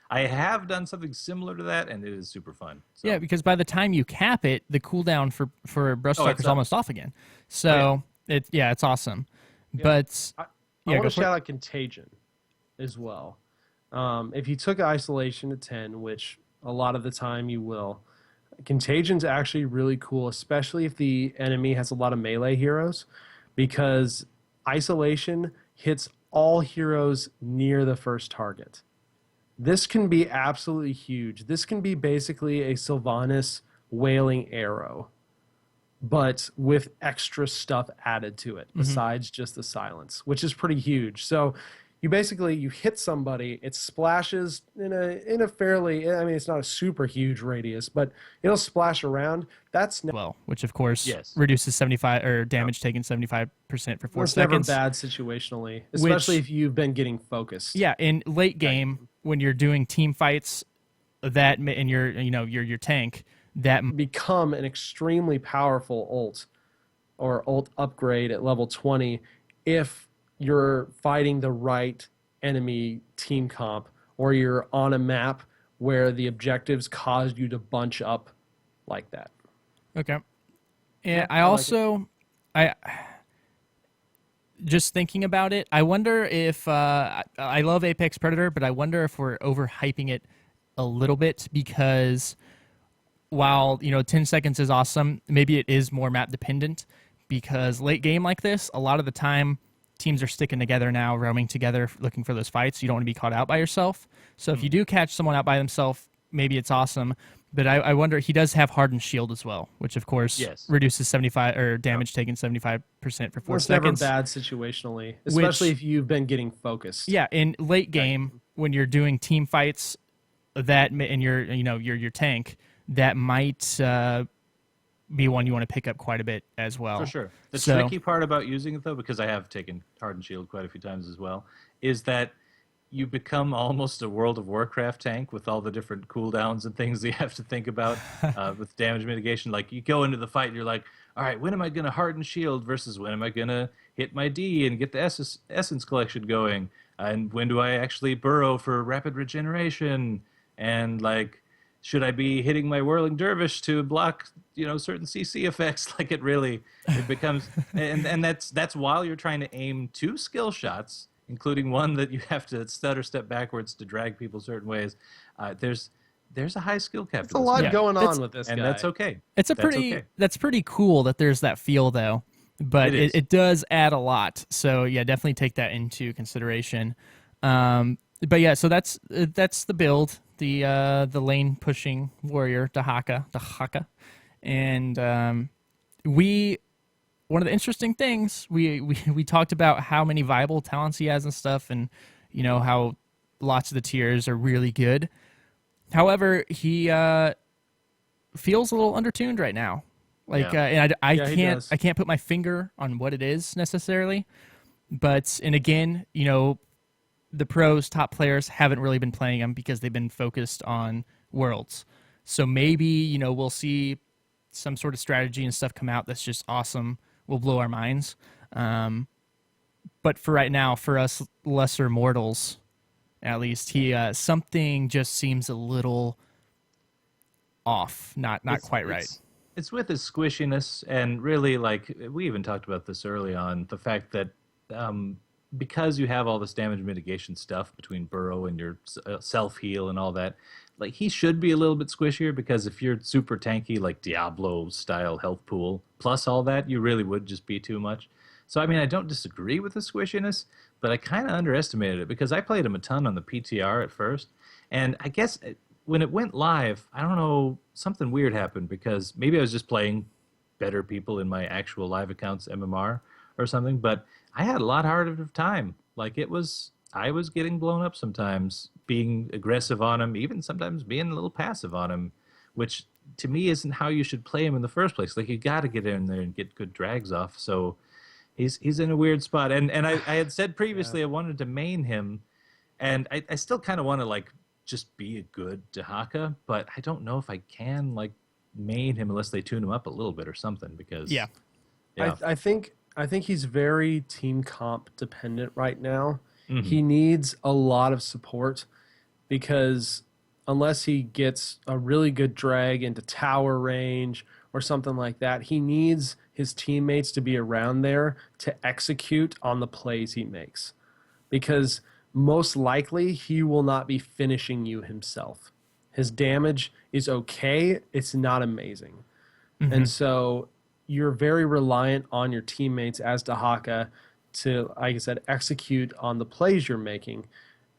I have done something similar to that, and it is super fun. So. Yeah, because by the time you cap it, the cooldown for Brushstalker is almost off again. So, it's awesome. Yeah. But I want to shout out Contagion as well. If you took Isolation to 10, which a lot of the time you will, Contagion's actually really cool, especially if the enemy has a lot of melee heroes, because Isolation hits all heroes near the first target. This can be absolutely huge. This can be basically a Sylvanas Wailing Arrow, but with extra stuff added to it besides just the silence, which is pretty huge. So you hit somebody, it splashes in a fairly, I mean, it's not a super huge radius, but it'll splash around. Which of course reduces 75 or damage taken 75% for 4 That's seconds. never bad situationally, especially if you've been getting focused. Yeah, in late game when you're doing team fights, that and your tank, that become an extremely powerful ult or ult upgrade at level 20 if you're fighting the right enemy team comp, or you're on a map where the objectives caused you to bunch up like that. Okay. And I just thinking about it, I wonder if I love Apex Predator, but I wonder if we're overhyping it a little bit because while 10 seconds is awesome, maybe it is more map dependent because late game like this, a lot of the time teams are sticking together now, roaming together, looking for those fights. You don't want to be caught out by yourself. So if you do catch someone out by themselves, maybe it's awesome. But I wonder, he does have hardened shield as well, which of course reduces 75 or damage taken 75% for 4 It's seconds. never bad situationally, especially if you've been getting focused. Yeah, in late game when you're doing team fights, and you're your tank, that might be one you want to pick up quite a bit as well. For sure. The tricky part about using it, though, because I have taken Hardened Shield quite a few times as well, is that you become almost a World of Warcraft tank with all the different cooldowns and things that you have to think about with damage mitigation. Like, you go into the fight and you're like, all right, when am I going to Harden Shield versus when am I going to hit my D and get the Essence Collection going? And when do I actually burrow for rapid regeneration? And, like, should I be hitting my Whirling Dervish to block, certain CC effects? Like, it becomes, and that's while you're trying to aim 2 skill shots, including one that you have to stutter step backwards to drag people certain ways. There's a high skill cap. There's a lot going on with this guy. And that's okay. That's pretty cool that there's that feel though, but it does add a lot. So yeah, definitely take that into consideration. But yeah, so that's the build, the lane pushing warrior, Dahaka, and one of the interesting things we talked about how many viable talents he has and stuff, and how lots of the tiers are really good. However, he feels a little undertuned right now. And I can't put my finger on what it is necessarily. But again, the pros, top players haven't really been playing him because they've been focused on Worlds. So maybe we'll see some sort of strategy and stuff come out that's just awesome. Will blow our minds. But for right now, for us lesser mortals, at least, he something just seems a little off, not quite right. It's with his squishiness, and really, like, we even talked about this early on, the fact that because you have all this damage mitigation stuff between burrow and your self-heal and all that, like, he should be a little bit squishier, because if you're super tanky, like Diablo-style health pool, plus all that, you really would just be too much. So, I mean, I don't disagree with the squishiness, but I kind of underestimated it, because I played him a ton on the PTR at first, and I guess when it went live, I don't know, something weird happened, because maybe I was just playing better people in my actual live accounts MMR or something, but I had a lot harder time. Like, I was getting blown up sometimes, being aggressive on him, even sometimes being a little passive on him, which to me isn't how you should play him in the first place. Like, you got to get in there and get good drags off. So he's in a weird spot. And I had said previously I wanted to main him, and I still kind of want to, like, just be a good Dahaka, but I don't know if I can, like, main him unless they tune him up a little bit or something, because I think he's very team comp dependent right now. Mm-hmm. He needs a lot of support, because unless he gets a really good drag into tower range or something like that, he needs his teammates to be around there to execute on the plays he makes, because most likely he will not be finishing you himself. His damage is okay, it's not amazing. Mm-hmm. And so you're very reliant on your teammates as Dahaka to, like I said, execute on the plays you're making.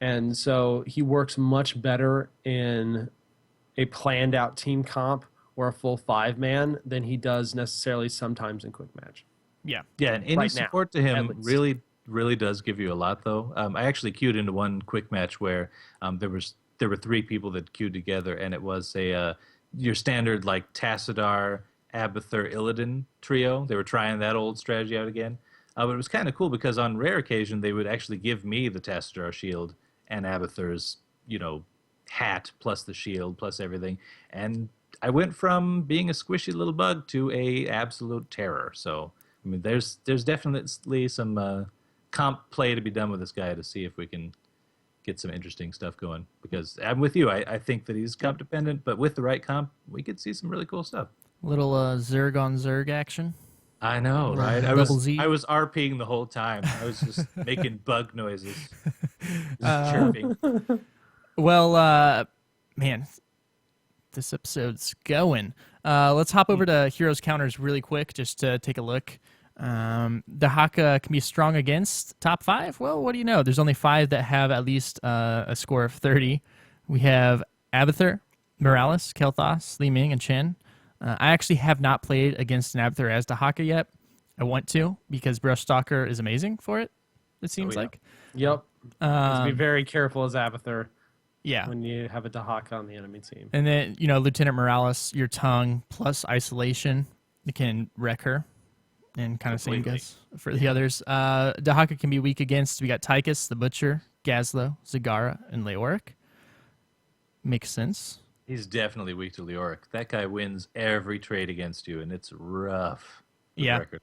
And so he works much better in a planned out team comp or a full 5-man than he does necessarily sometimes in quick match. Yeah. Yeah, and any Right support now, to at him least. really does give you a lot, though. I actually queued into one quick match where there were 3 people that queued together, and it was your standard, like, Tassadar, Abathur, Illidan trio. They were trying that old strategy out again. But it was kind of cool, because on rare occasion they would actually give me the Tassadar shield and Abathur's, hat plus the shield plus everything, and I went from being a squishy little bug to a absolute terror. So, I mean, there's definitely some comp play to be done with this guy to see if we can get some interesting stuff going. Because I'm with you. I think that he's comp dependent, but with the right comp, we could see some really cool stuff. Little Zerg on Zerg action. I know, right? Double Z. I was RPing the whole time. I was just making bug noises, just chirping. Well, man, this episode's going. Let's hop over to Heroes Counters really quick just to take a look. The Haka can be strong against top 5. Well, what do you know? There's only 5 that have at least a score of 30. We have Abathur, Morales, Kel'Thas, Li Ming, and Chen. I actually have not played against an Abathur as Dahaka yet. I want to because Brushstalker is amazing for it, it seems yeah. like. Yep. Be very careful as Abathur Yeah. when you have a Dahaka on the enemy team. And then, Lieutenant Morales, your tongue plus isolation, it can wreck her. And kind of same Completely. goes for the others. Dahaka can be weak against. We got Tychus, the Butcher, Gazlo, Zagara, and Leoric. Makes sense. He's definitely weak to Leoric. That guy wins every trade against you, and it's rough. for the Yeah. record.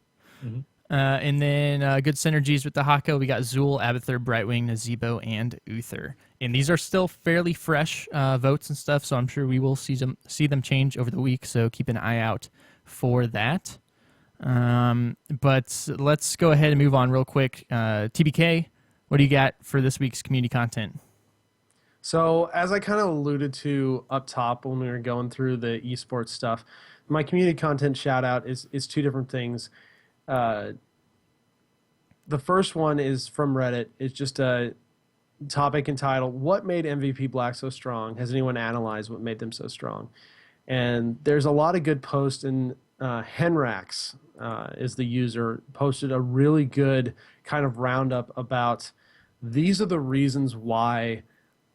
And then good synergies with the Haka. We got Zul, Abathur, Brightwing, Nazebo, and Uther. And these are still fairly fresh votes and stuff, so I'm sure we will see them change over the week. So keep an eye out for that. But let's go ahead and move on real quick. TBK, what do you got for this week's community content? So, as I kind of alluded to up top when we were going through the esports stuff, my community content shout out is 2 different things. The first one is from Reddit. It's just a topic entitled, "What made MVP Black so strong? Has anyone analyzed what made them so strong?" And there's a lot of good posts, and Henrax is the user, posted a really good kind of roundup about these are the reasons why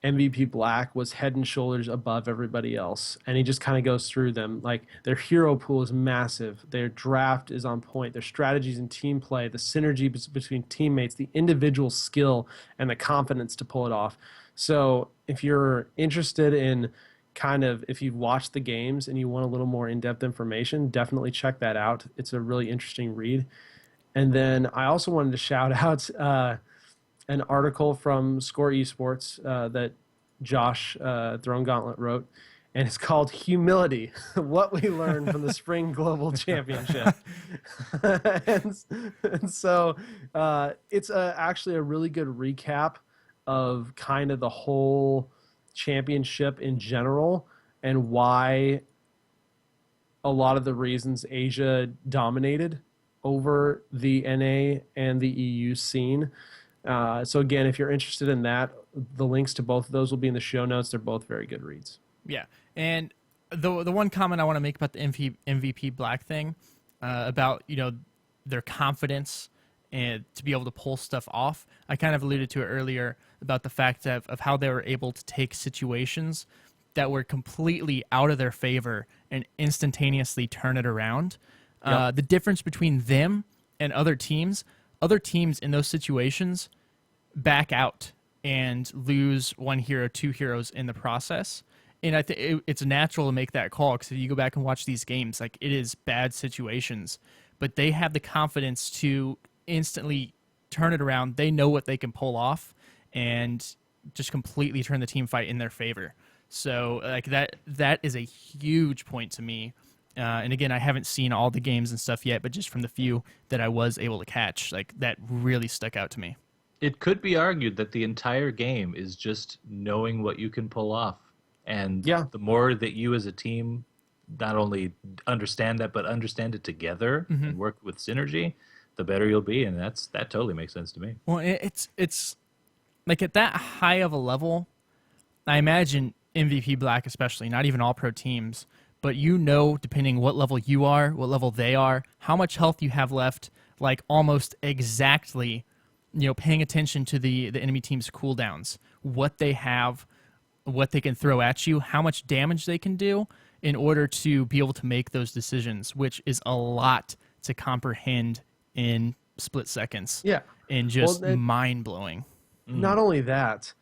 MVP Black was head and shoulders above everybody else. And he just kind of goes through them. Like, their hero pool is massive. Their draft is on point. Their strategies and team play, the synergy between teammates, the individual skill, and the confidence to pull it off. So if you're interested in if you've watched the games and you want a little more in-depth information, definitely check that out. It's a really interesting read. And then I also wanted to shout out an article from Score Esports that Josh Throne Gauntlet wrote, and it's called "Humility: What We Learned from the Spring Global Championship." and so it's actually a really good recap of kind of the whole championship in general and why a lot of the reasons Asia dominated over the NA and the EU scene. So again, if you're interested in that, the links to both of those will be in the show notes. They're both very good reads. Yeah, and the one comment I want to make about the MVP Black thing, about their confidence and to be able to pull stuff off. I kind of alluded to it earlier about the fact of how they were able to take situations that were completely out of their favor and instantaneously turn it around. Yep. The difference between them and other teams in those situations back out and lose 1 hero, 2 heroes in the process. And I think it's natural to make that call because if you go back and watch these games, like, it is bad situations, but they have the confidence to instantly turn it around. They know what they can pull off and just completely turn the team fight in their favor. So like that is a huge point to me. And again, I haven't seen all the games and stuff yet, but just from the few that I was able to catch, like, that really stuck out to me. It could be argued that the entire game is just knowing what you can pull off. And the more that you as a team not only understand that, but understand it together and work with synergy, the better you'll be. And that totally makes sense to me. Well, it's like at that high of a level, I imagine MVP Black especially, not even all pro teams, but depending what level you are, what level they are, how much health you have left, like almost exactly, paying attention to the enemy team's cooldowns, what they have, what they can throw at you, how much damage they can do in order to be able to make those decisions, which is a lot to comprehend in split seconds. Yeah. And just mind-blowing. Not only that,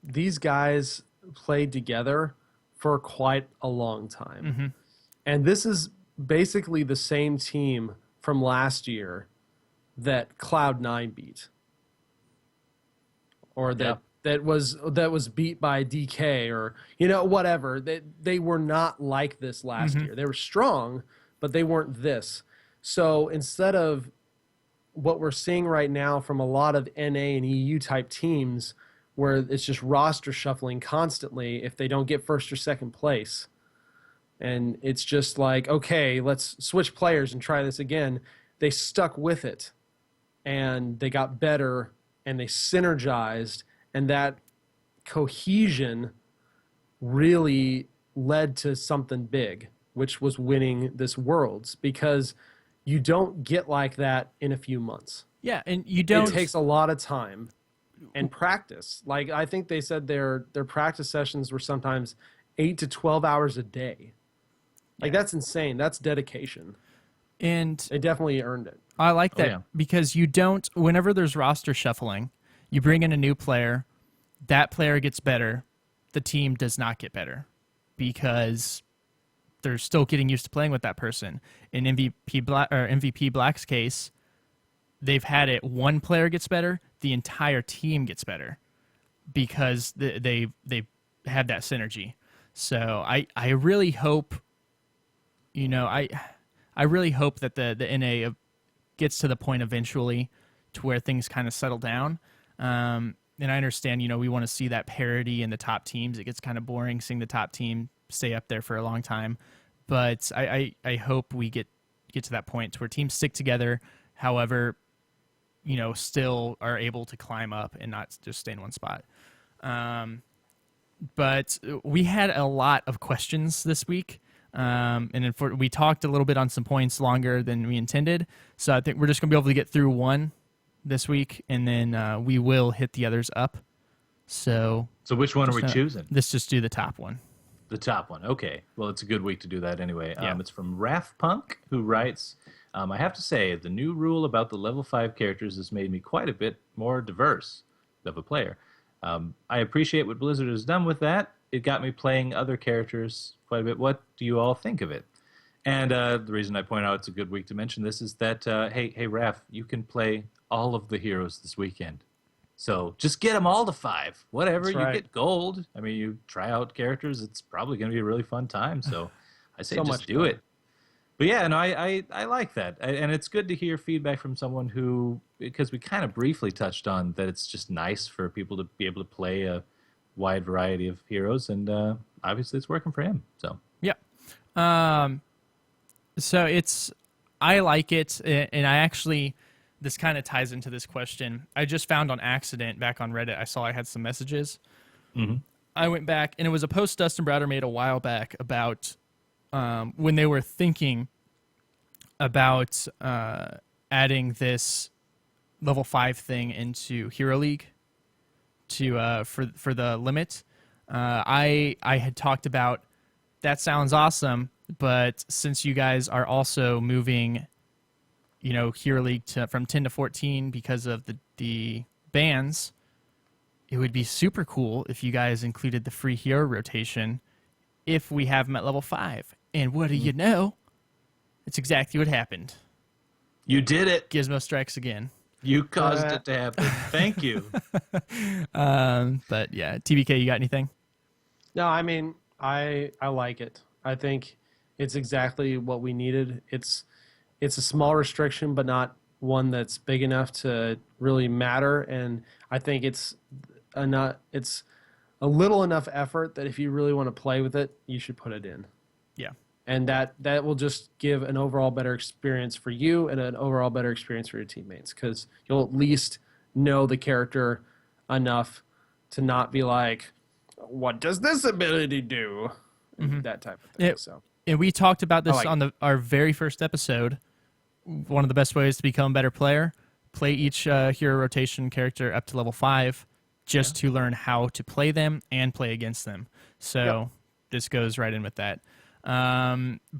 these guys played together for quite a long time. And this is basically the same team from last year that Cloud9 beat. Or that was beat by DK or whatever. They were not like this last year. They were strong, but they weren't this. So instead of what we're seeing right now from a lot of NA and EU type teams, where it's just roster shuffling constantly if they don't get first or second place. And it's just like, okay, let's switch players and try this again. They stuck with it, and they got better, and they synergized, and that cohesion really led to something big, which was winning this Worlds, because you don't get like that in a few months. Yeah, and you don't. It takes a lot of time and practice. Like, I think they said their practice sessions were sometimes 8 to 12 hours a day. Like, that's insane. That's dedication. And They definitely earned it. I like that yeah. because you don't, whenever there's roster shuffling, you bring in a new player, that player gets better, the team does not get better because they're still getting used to playing with that person. In MVP Black's case, they've had it, one player gets better, the entire team gets better because they have that synergy. So I really hope, I really hope that the NA gets to the point eventually to where things kind of settle down. And I understand, we want to see that parity in the top teams. It gets kind of boring seeing the top team stay up there for a long time. But I hope we get to that point to where teams stick together, however, still are able to climb up and not just stay in one spot. But we had a lot of questions this week. And we talked a little bit on some points longer than we intended. So I think we're just going to be able to get through one this week, and then we will hit the others up. So which one are we choosing? Let's just do the top one. The top one. Okay. Well, it's a good week to do that anyway. Yeah. It's from Raph Punk, who writes, I have to say, the new rule about the level 5 characters has made me quite a bit more diverse of a player. I appreciate what Blizzard has done with that. It got me playing other characters quite a bit. What do you all think of it? And the reason I point out it's a good week to mention this is that, hey, Raph, you can play all of the heroes this weekend. So just get them all to 5. Whatever, That's you right. get gold. I mean, you try out characters. It's probably going to be a really fun time. So I say So just much do fun. it. But yeah, no, I like that. And it's good to hear feedback from someone who, because we kind of briefly touched on that it's just nice for people to be able to play a wide variety of heroes. And obviously it's working for him. So Yep. So I like it, and I actually, this kind of ties into this question. I just found on accident back on Reddit, I saw I had some messages. Mm-hmm. I went back, and it was a post Dustin Browder made a while back about when they were thinking about adding this level 5 thing into Hero League to for the limit. I had talked about that sounds awesome, but since you guys are also moving, Hero League from 10 to 14 because of the bans, it would be super cool if you guys included the free hero rotation if we have them at level 5. And what do you know? It's exactly what happened. you did it. Gizmo strikes again. You caused it to happen. Thank you. But yeah, TBK, you got anything? No, I mean, I like it. I think it's exactly what we needed. It's a small restriction, but not one that's big enough to really matter. And I think it's a little enough effort that if you really want to play with it, you should put it in. Yeah. And that will just give an overall better experience for you and an overall better experience for your teammates, because you'll at least know the character enough to not be like, what does this ability do? And that type of thing. Yeah. So And we talked about this like on our very first episode. One of the best ways to become a better player, play each hero rotation character up to level 5 just to learn how to play them and play against them. So this goes right in with that.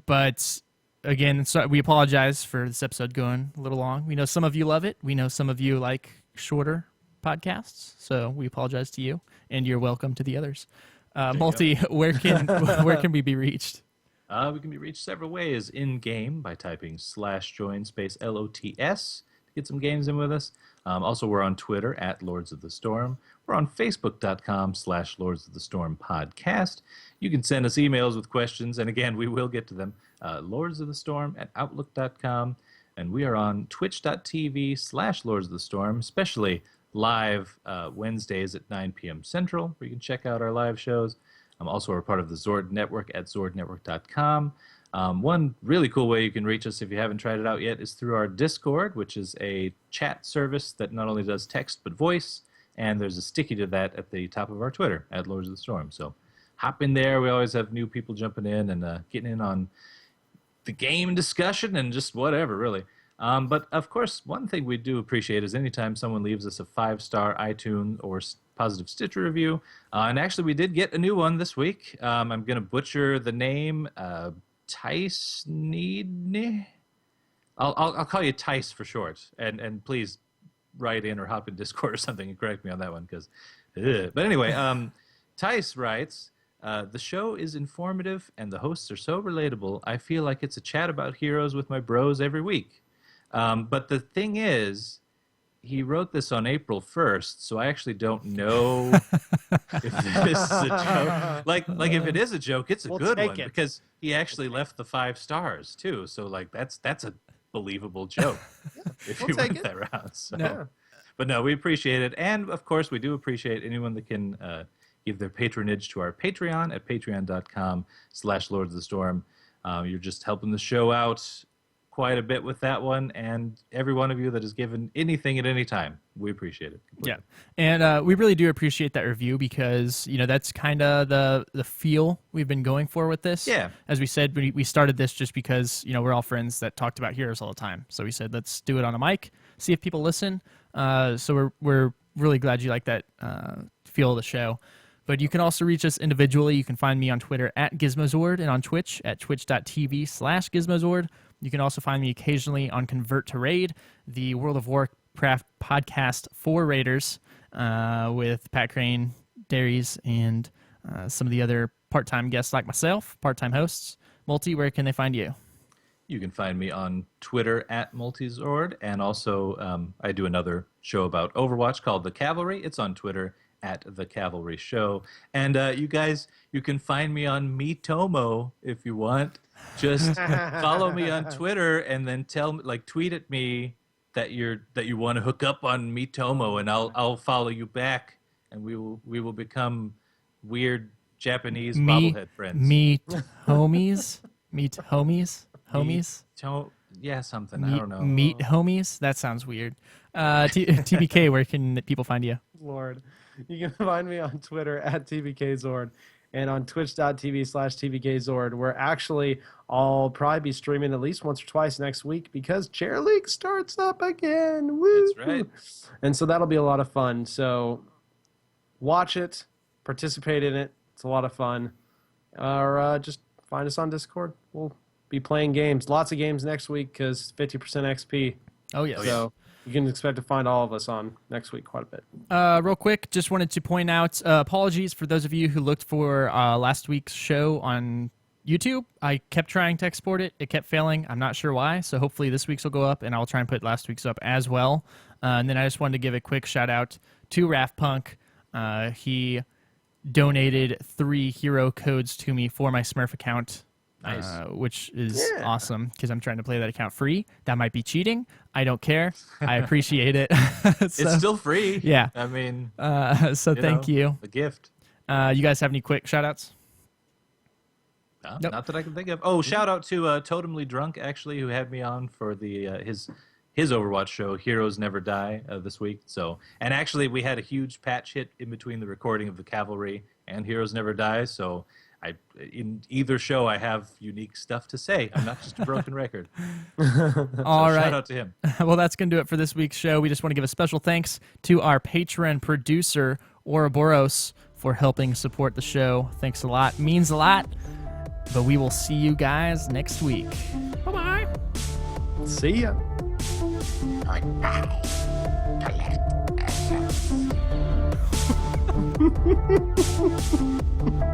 But again, so we apologize for this episode going a little long. We know some of you love it. We know some of you like shorter podcasts. So we apologize to you, and you're welcome to the others. Multi, where can we be reached? We can be reached several ways in-game by typing /join space LOTS to get some games in with us. Also, we're on Twitter at Lords of the Storm. We're on Facebook.com/Lords of the Storm podcast. You can send us emails with questions, and again, we will get to them. Lords of the Storm at Outlook.com. And we are on Twitch.tv/Lords of the Storm, especially live Wednesdays at 9 p.m. Central, where you can check out our live shows. Also, we're part of the Zord Network at ZordNetwork.com. One really cool way you can reach us if you haven't tried it out yet is through our Discord, which is a chat service that not only does text but voice, and there's a sticky to that at the top of our Twitter at Lords of the Storm. So hop in there. We always have new people jumping in and getting in on the game discussion and just whatever, really. But of course, one thing we do appreciate is anytime someone leaves us a 5-star iTunes or positive Stitcher review. And actually, we did get a new one this week. I'm going to butcher the name. Tice Need. I'll call you Tice for short. And please write in or hop in Discord or something and correct me on that one. But anyway, Tice writes, the show is informative and the hosts are so relatable. I feel like it's a chat about heroes with my bros every week. But the thing is, he wrote this on April 1st, so I actually don't know if this is a joke. Like if it is a joke, it's a good one because he actually left the 5 stars too. So like that's a believable joke if you went that route. So. Yeah. But no, we appreciate it, and of course, we do appreciate anyone that can give their patronage to our Patreon at patreon.com/Lords of the Storm. You're just helping the show out quite a bit with that one, and every one of you that has given anything at any time, we appreciate it completely. Yeah, and we really do appreciate that review because that's kind of the feel we've been going for with this. Yeah, as we said, we started this just because we're all friends that talked about heroes all the time, so we said let's do it on a mic, see if people listen. So we're really glad you like that feel of the show. But you can also reach us individually. You can find me on Twitter at Gizmozord and on Twitch at twitch.tv/Gizmozord. You can also find me occasionally on Convert to Raid, the World of Warcraft podcast for Raiders with Pat Crane, Darius, and some of the other part-time guests like myself, part-time hosts. Multi, where can they find you? You can find me on Twitter at Multizord, and also I do another show about Overwatch called The Cavalry. It's on Twitter at The Cavalry Show. And you guys, you can find me on Miitomo if you want. Just follow me on Twitter and then tweet at me that you want to hook up on Miitomo, and I'll follow you back, and we will become weird Japanese bobblehead friends. Meet homies. Homies? Yeah, something. I don't know. Meet homies? That sounds weird. TBK, where can people find you? Lord. You can find me on Twitter at TBKZord and on twitch.tv/TBKZord, where I'll probably be streaming at least once or twice next week because Chair League starts up again. Woo! That's right. And so that'll be a lot of fun. So watch it, participate in it. It's a lot of fun. Or just find us on Discord. We'll be playing games. Lots of games next week because 50% XP. Oh, yes. So you can expect to find all of us on next week quite a bit. Real quick, just wanted to point out, apologies for those of you who looked for last week's show on YouTube. I kept trying to export it. It kept failing. I'm not sure why. So hopefully this week's will go up, and I'll try and put last week's up as well. And then I just wanted to give a quick shout out to Raftpunk. He donated 3 hero codes to me for my Smurf account. Nice. Which is awesome because I'm trying to play that account free. That might be cheating. I don't care. I appreciate it. It's still free. Yeah. I mean, so thank you. A gift. You guys have any quick shout outs? No, Nope. Not that I can think of. Oh, shout out to Totemly Drunk, actually, who had me on for the his Overwatch show, Heroes Never Die, this week. So, and actually, we had a huge patch hit in between the recording of The Cavalry and Heroes Never Die. So, in either show, I have unique stuff to say. I'm not just a broken record. All right. Shout out to him. Well, that's going to do it for this week's show. We just want to give a special thanks to our patron producer, Ouroboros, for helping support the show. Thanks a lot. Means a lot. But we will see you guys next week. Bye-bye. See ya. Goodbye.